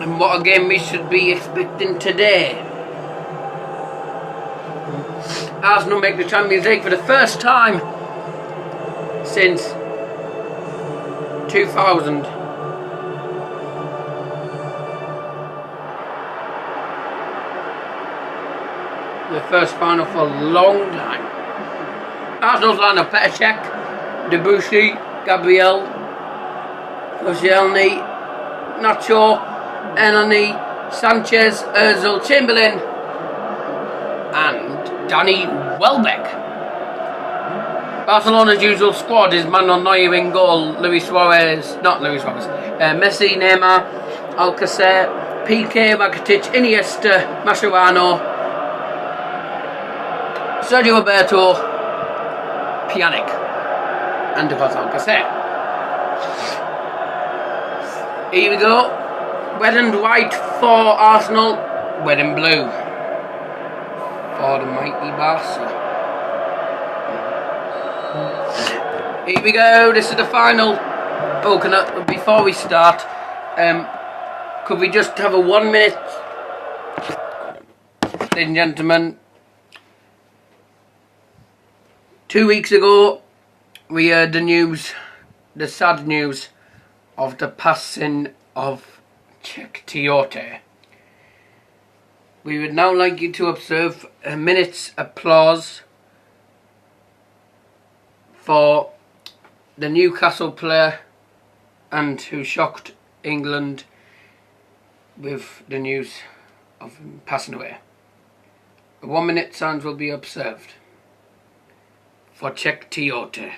And what a game we should be expecting today. Arsenal make the Champions League for the first time since 2000. The first final for a long time. Arsenal's lineup: Petr Cech, Debussy, Gabriel, Koscielny, Nacho, Enani, Sanchez, Ozil, Chamberlain, and Danny Welbeck. Barcelona's usual squad is Manuel Neuer in goal, Messi, Neymar, Alcacer, Piqué, Rakitic, Iniesta, Mascherano, Sergio Roberto, Pjanic, and of course Alcacer. Here we go. Red and white for Arsenal, red and blue for the mighty Barca. Here we go, this is the final. Before we start, could we just have a 1 minute, ladies and gentlemen? 2 weeks ago, we heard the news, the sad news of the passing of Czech Tiote. We would now like you to observe a minute's applause for the Newcastle player and who shocked England with the news of him passing away. A 1 minute silence will be observed for Czech Tiote.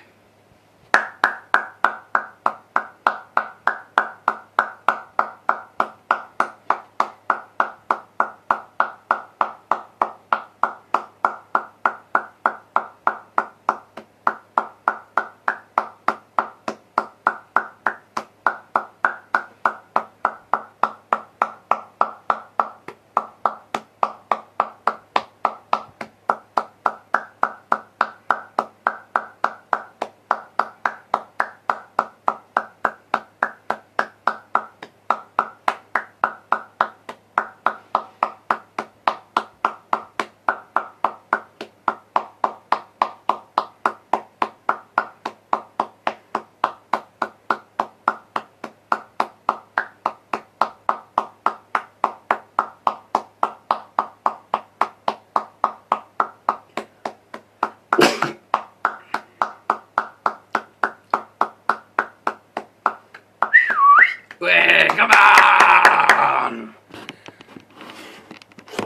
Come on!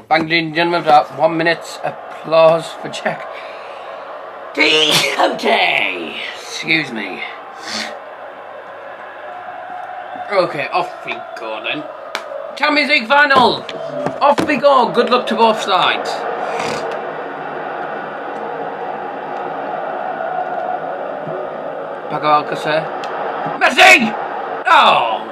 Thank you, ladies and gentlemen, for that 1 minute's applause for Czech Tiote. Excuse me. Okay, off we go then. Champions League final! Off we go, good luck to both sides. Back of Alcacer. Messi! Oh!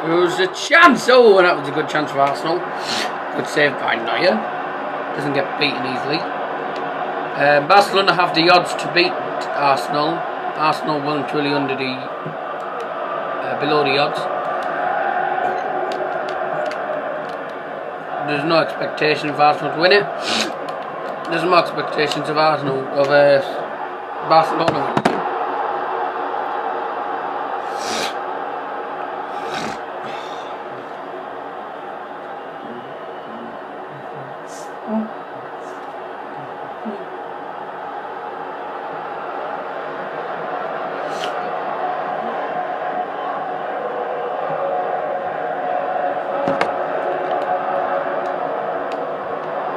There was a chance. Oh, and that was a good chance for Arsenal. Good save by Neuer. Doesn't get beaten easily. Barcelona have the odds to beat Arsenal. Arsenal weren't really under the below the odds. There's no expectation of Arsenal to win it. There's more expectations of Arsenal of Barcelona winning.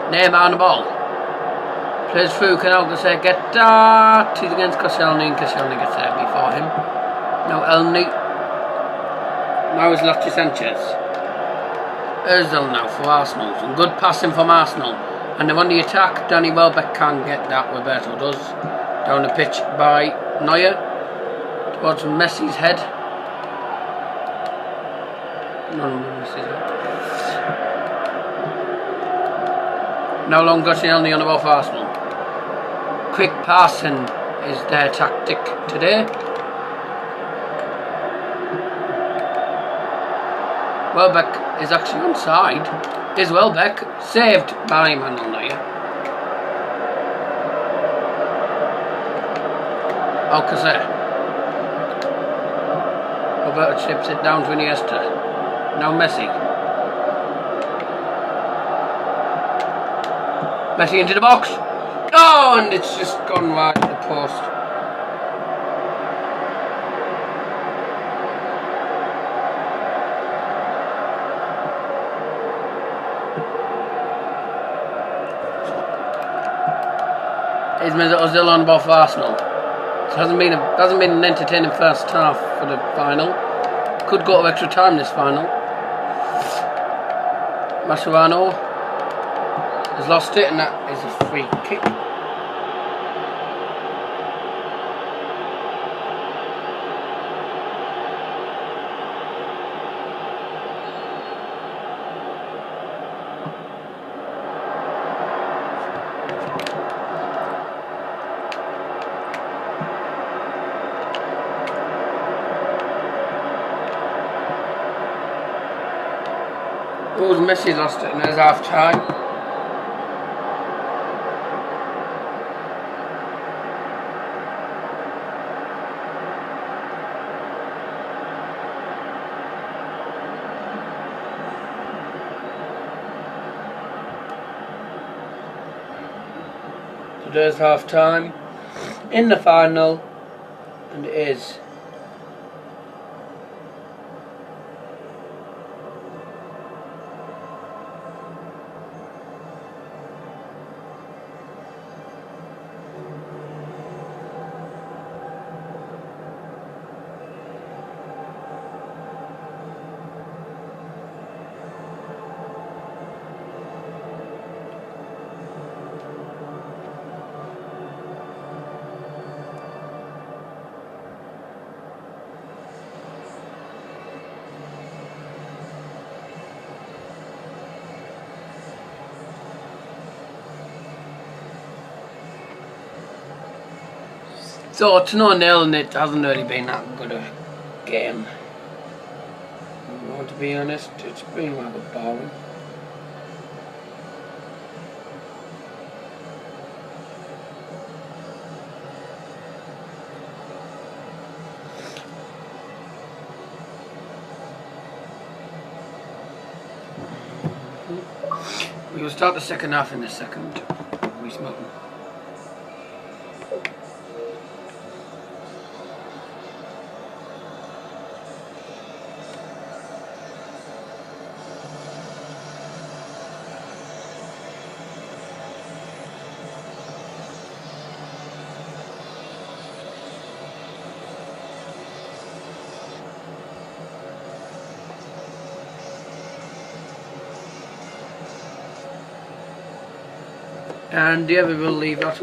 Neymar on the ball. Plays through, can Alcacer get that? He's against Koscielny and Koscielny gets there before him. Now Elney. Now is Loftus Sanchez. Ozil now for Arsenal. Some good passing from Arsenal. And they're on the attack. Danny Welbeck can't get that. Roberto does. Down the pitch by Neuer. Towards Messi's head. No, Messi's head. Now long Koscielny on the ball for Arsenal. Quick passing is their tactic today. Welbeck is actually onside. Is Welbeck saved by Manuel Neuer? Alcacer. Roberto chips it down to Iniesta. Now Messi. Messi into the box. Oh, and it's just gone right to the post. He's made Ozil on ball for Arsenal. It hasn't been an entertaining first half for the final. Could go to extra time this final. Mascherano. has lost it, and that is a free kick. Oh, Messi lost it, and there's half time. So there's half time in the final, and it is so it's 0-0, and it hasn't really been that good a game. To be honest, it's been rather boring. We will start the second half in a second. We smoke. And yeah, we will leave that.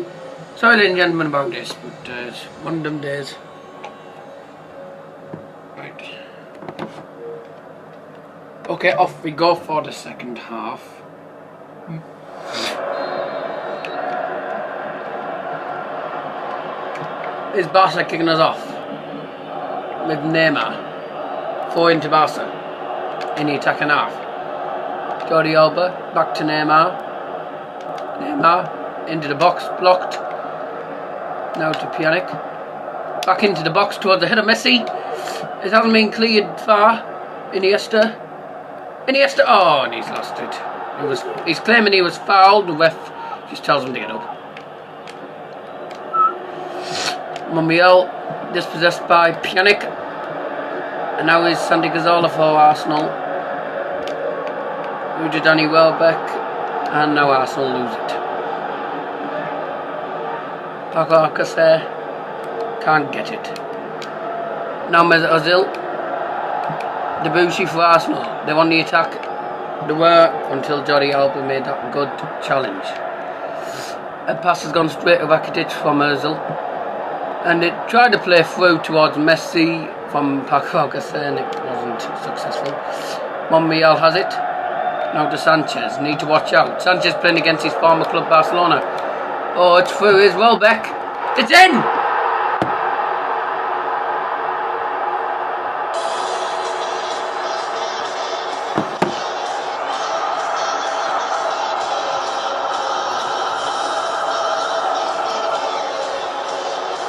Sorry ladies and gentlemen about this, but it's one of them days. Right. Okay, off we go for the second half. Is Barca kicking us off with Neymar 4 into Barca in the attacking half. Jordi Alba back to Neymar. Neymar into the box, blocked. Now to Pjanic. Back into the box towards the head of Messi. It hasn't been cleared far. Iniesta. Oh, and he's lost it. He's claiming he was fouled. The ref just tells him to get up. Monreal dispossessed by Pjanic. And now is Santi Cazorla for Arsenal. Who did Danny Welbeck. And now Arsenal lose it. Paco Alcacer can't get it. Now Mesut Ozil. Debussy for Arsenal. They're on the attack. They were until Jordi Alba made that good challenge. A pass has gone straight to Rakitic from Ozil. And it tried to play through towards Messi from Paco Alcacer, and it wasn't successful. Monreal has it. Now to Sanchez, need to watch out. Sanchez playing against his former club Barcelona. Oh, it's through as well, Beck. It's in!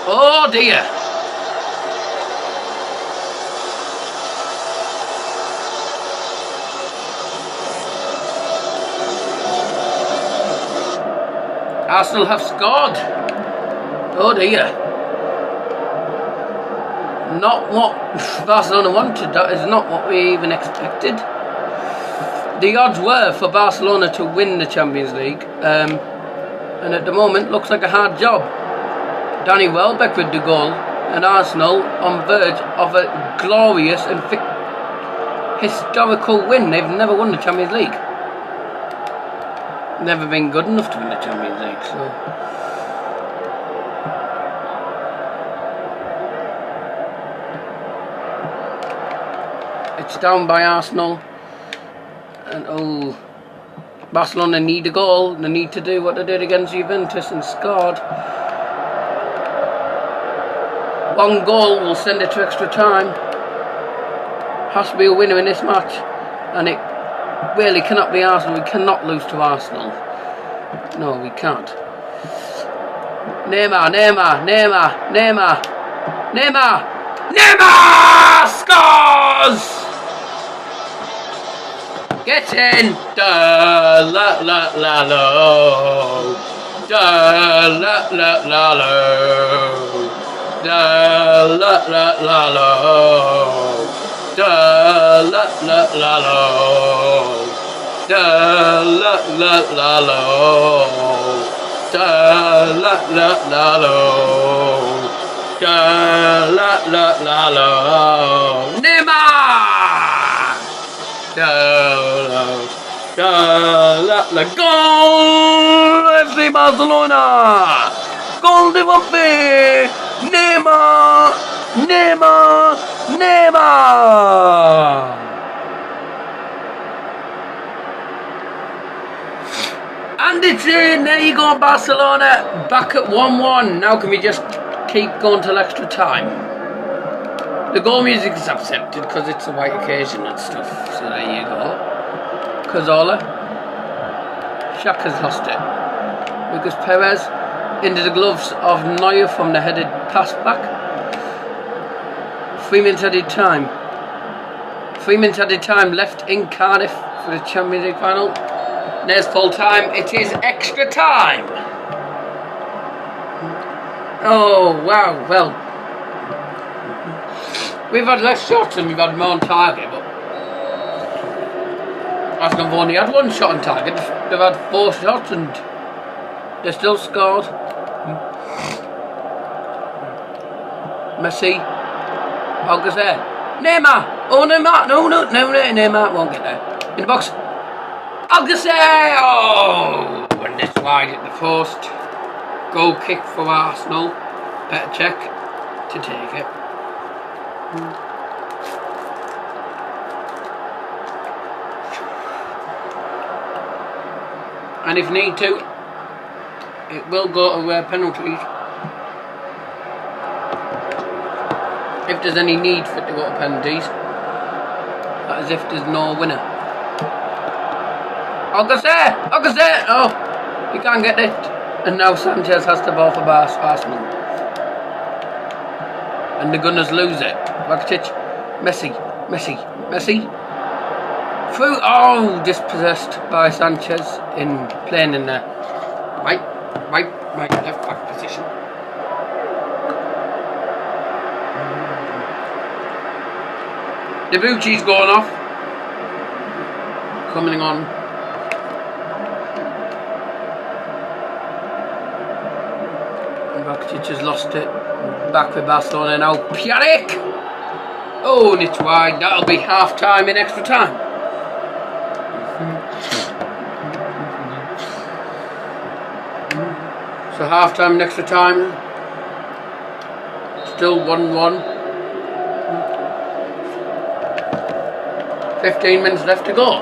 Oh dear. Arsenal have scored. Oh dear. Not what Barcelona wanted. That is not what we even expected. The odds were for Barcelona to win the Champions League. And at the moment looks like a hard job. Danny Welbeck with the goal. And Arsenal on verge of a glorious and historical win. They've never won the Champions League. never been good enough to win the Champions League, so. It's down by Arsenal, and Barcelona need a goal. They need to do what they did against Juventus and scored. One goal will send it to extra time. Has to be a winner in this match, and it really cannot be Arsenal. We cannot lose to Arsenal. No, we can't. Neymar scores! Get in! Da la la la lo. Da la la la lo. Da la la la lo. Da la la la lo. Da la la la lo. Da la la la lo. Da la la la lo. Neymar! La goal! FC Barcelona! Goal de Mbappé! Neymar! And it's in! There you go, Barcelona! Back at 1-1. Now can we just keep going till extra time? The goal music is accepted because it's a white occasion and stuff. So there you go. Cazorla. Xhaka's lost it. Lucas Perez into the gloves of Neuer from the headed pass back. 3 minutes added time. 3 minutes added time left in Cardiff for the Champions League final. There's full time. It is extra time. Oh wow, well. We've had less shots and we've had more on target, but Arsenal have only had 1 shot on target. They've had 4 shots and they still scored. Messi. Alcacer. Neymar! Oh, Neymar! No, Neymar won't get there. In the box. Alcacer! Oh! And this wide at the post. Goal kick for Arsenal. Better check to take it. And if need to, it will go to penalties. If there's any need for it to go to penalties, as if there's no winner. Alcacer! Oh, he can't get it. And now Sanchez has to ball for Arsenal. And the Gunners lose it. Rakitic, Messi. Through, oh, dispossessed by Sanchez in playing in the right left back position. Debuchy's going off. Coming on. And Rakitic has lost it. Back with Barcelona now. Pjanic! Oh, and it's wide. That'll be half time in extra time. So half time in extra time. Still 1-1. 15 minutes left to go.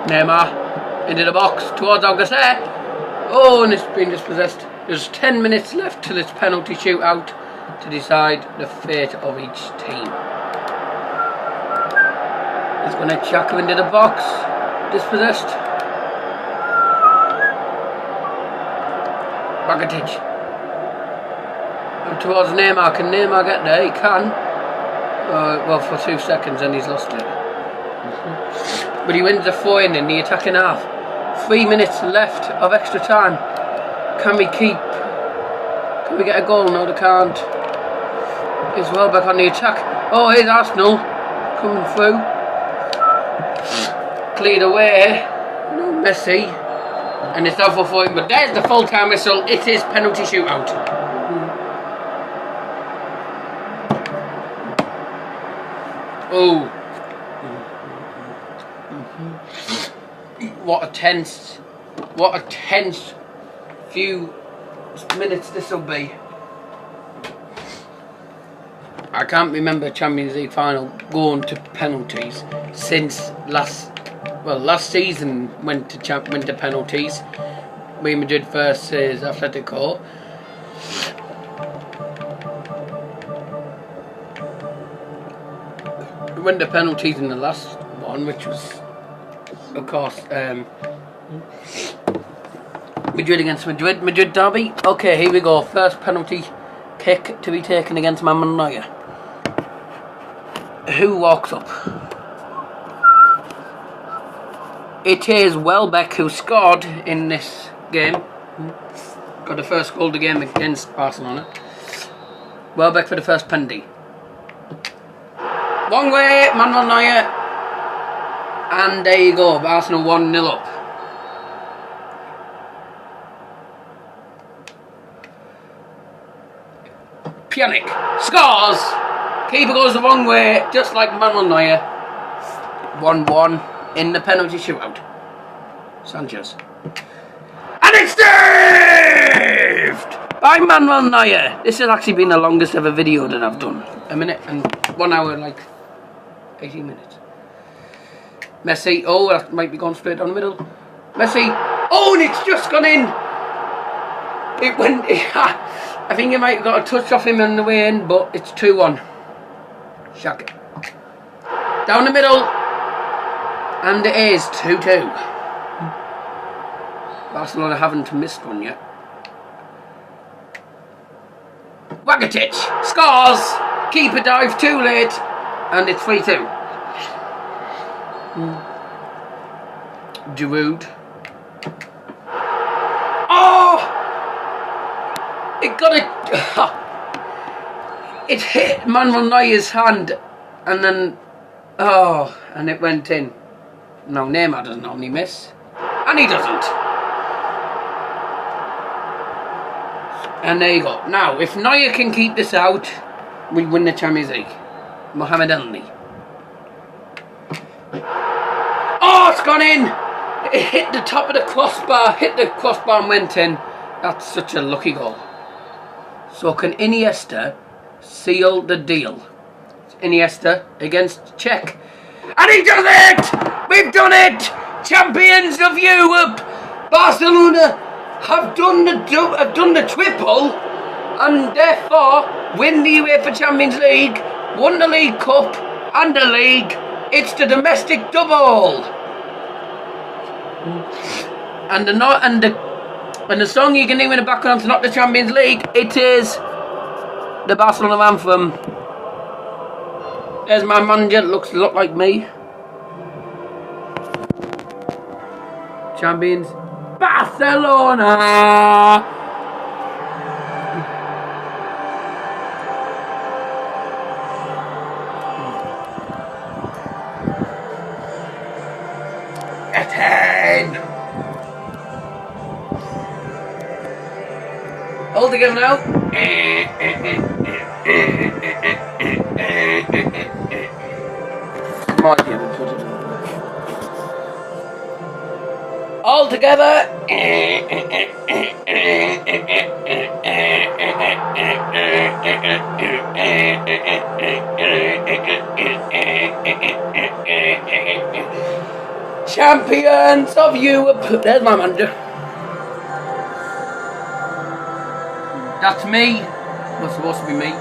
Neymar into the box towards Alcacer. Oh, and it's been dispossessed. There's 10 minutes left till it's penalty shootout to decide the fate of each team. He's going to chuck him into the box. Dispossessed. Rakitic. And towards Neymar. Can Neymar get there? He can. Well, for 2 seconds and he's lost it. But he wins the throw-in the attacking half. 3 minutes left of extra time. Can we get a goal? No, they can't. It's well back on the attack. Oh, here's Arsenal coming through. Cleared away. No, Messi. And it's off for him. But there's the full-time whistle. It is penalty shootout. Oh. What a tense few minutes this will be. I can't remember Champions League final going to penalties since last season went to penalties. Real Madrid versus Atletico. Went to penalties in the last one, which was, of course, Madrid against Madrid. Madrid derby. Okay, here we go. First penalty kick to be taken against Manuel Neuer. Who walks up? It is Welbeck who scored in this game. Got the first goal of the game against Barcelona. Welbeck for the first penalty. Long way, Manuel Neuer. And there you go, Arsenal 1-0 up. Pjanic scores! Keeper goes the wrong way, just like Manuel Neuer. 1-1 in the penalty shootout. Sanchez. And it's saved! By Manuel Neuer. This has actually been the longest ever video that I've done. A minute and 1 hour, like 18 minutes. Messi. Oh, that might be gone straight down the middle. Messi. Oh, and it's just gone in. It went. I think he might have got a touch off him on the way in, but it's 2-1. Shaq. Down the middle. And it is 2-2. Barcelona haven't missed one yet. Wagatic scores. Keeper dive too late. And it's 3-2. Giroud. Oh! It got it. It hit Manuel Neuer's hand. And then. Oh, and it went in. No, Neymar doesn't only miss. And he doesn't. And there you go. Now, if Neuer can keep this out, we win the Champions League. Mohamed Ali. Oh, it's gone in! It hit the top of the crossbar, and went in. That's such a lucky goal. So can Iniesta seal the deal? Iniesta against Czech. And he does it! We've done it! Champions of Europe! Barcelona have done the triple, and therefore win the UEFA Champions League, won the League Cup and the League. It's the domestic double. And the song you can hear in the background to not the Champions League, it is the Barcelona anthem. There's my manager, looks a lot like me. Champions Barcelona. All together now. All together. Champions of Europe. There's my manager. That's me. What's supposed to be me?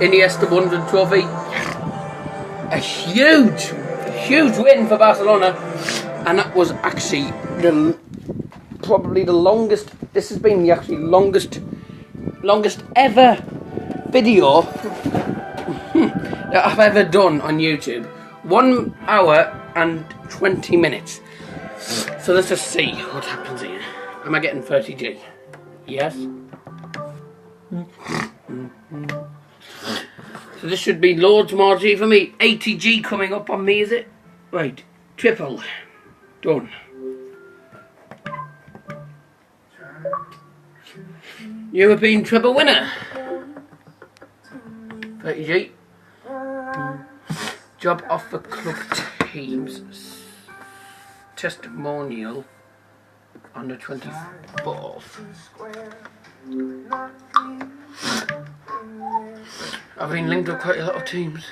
Iniesta won the trophy. A huge win for Barcelona, and that was actually probably the longest. This has been the actually longest ever video that I've ever done on YouTube. 1 hour and 20 minutes. So let's just see what happens here. Am I getting 30G? Yes. So this should be loads more G for me. 80G coming up on me, is it? Right, triple. Done. European triple winner. 30G. Job offer club teams testimonial on the 24th. I've been linked up quite a lot of teams.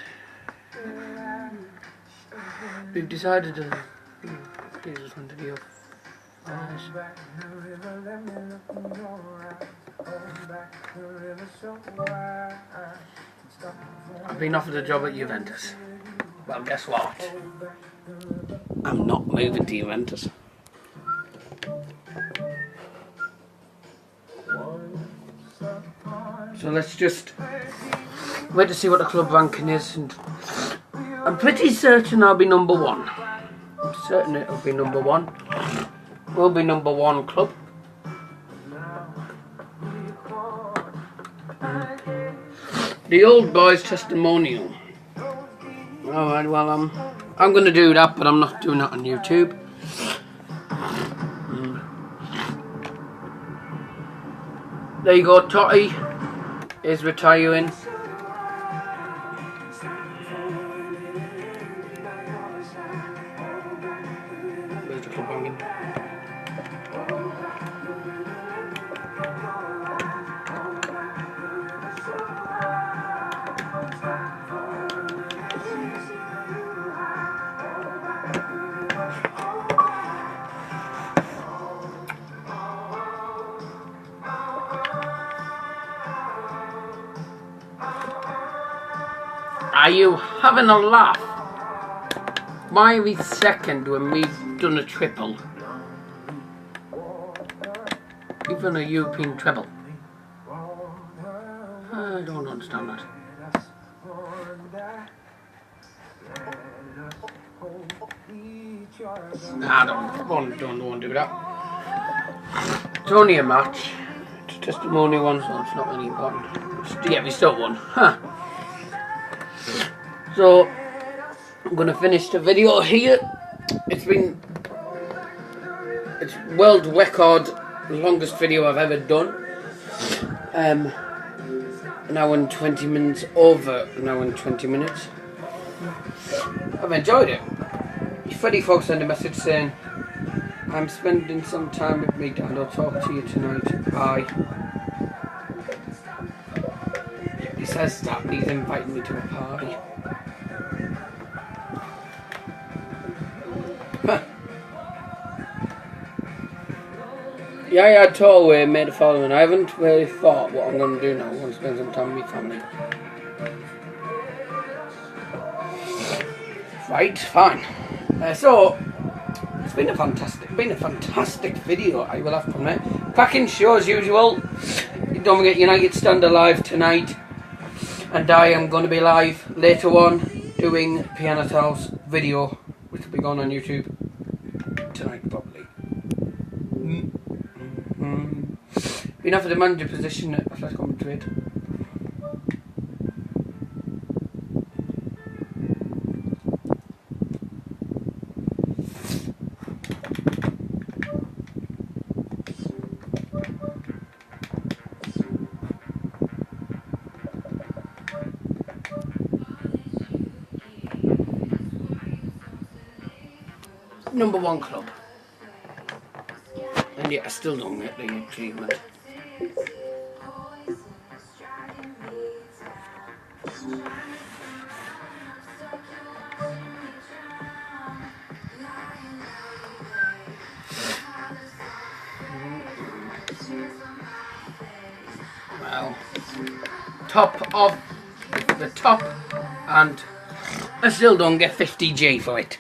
We've decided to please just want to be up. I've been offered a job at Juventus. Well, guess what? I'm not moving to Juventus. So let's just wait to see what the club ranking is, and I'm pretty certain I'll be number one. I'm certain it'll be number one. We'll be number one club. The old boys testimonial. Alright, well I'm gonna do that, but I'm not doing that on YouTube. There you go, Totti is retiring. Where's the club ranking? Are you having a laugh? Why are we second when we've done a triple? Even a European treble. I don't understand that. Nah, don't want to do that. It's only a match. It's testimonial one, so it's not really important. Yeah, we still won. Huh. So I'm gonna finish the video here. It's world record longest video I've ever done. An hour and 20 minutes, over an hour and 20 minutes. I've enjoyed it. Freddie Fogg sent a message saying, I'm spending some time with me, Dad. I'll talk to you tonight. Bye. He says that he's inviting me to a party. Huh. Yeah, I totally made a following. I haven't really thought what I'm going to do now. I want to spend some time with my family. Right, fine. So it's been a fantastic video. I will have to admit. Cracking show as usual. Don't forget United stand alive tonight, and I am going to be live later on doing Piano House video, which will be going on YouTube tonight probably. Been offered the manager position at Atletico Madrid. Number one club, and yet I still don't get the achievement. Well, top of the top, and I still don't get 50G for it.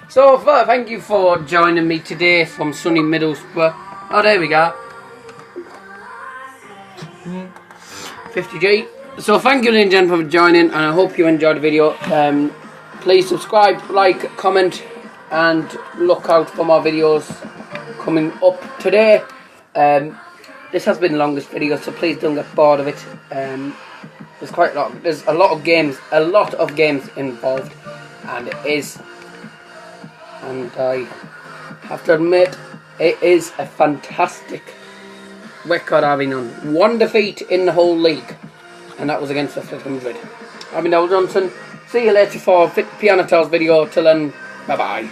So thank you for joining me today from sunny Middlesbrough. Oh, there we go. 50G. So thank you ladies and gentlemen for joining, and I hope you enjoyed the video. Please subscribe, like, comment, and look out for more videos coming up today. This has been the longest video, so please don't get bored of it. There's quite a lot. There's a lot of games involved, and it is. And I have to admit, it is a fantastic record having on. One defeat in the whole league, and that was against Atletico Madrid. I've been Dale Johnson. See you later for Piano Tales video. Till then, bye bye.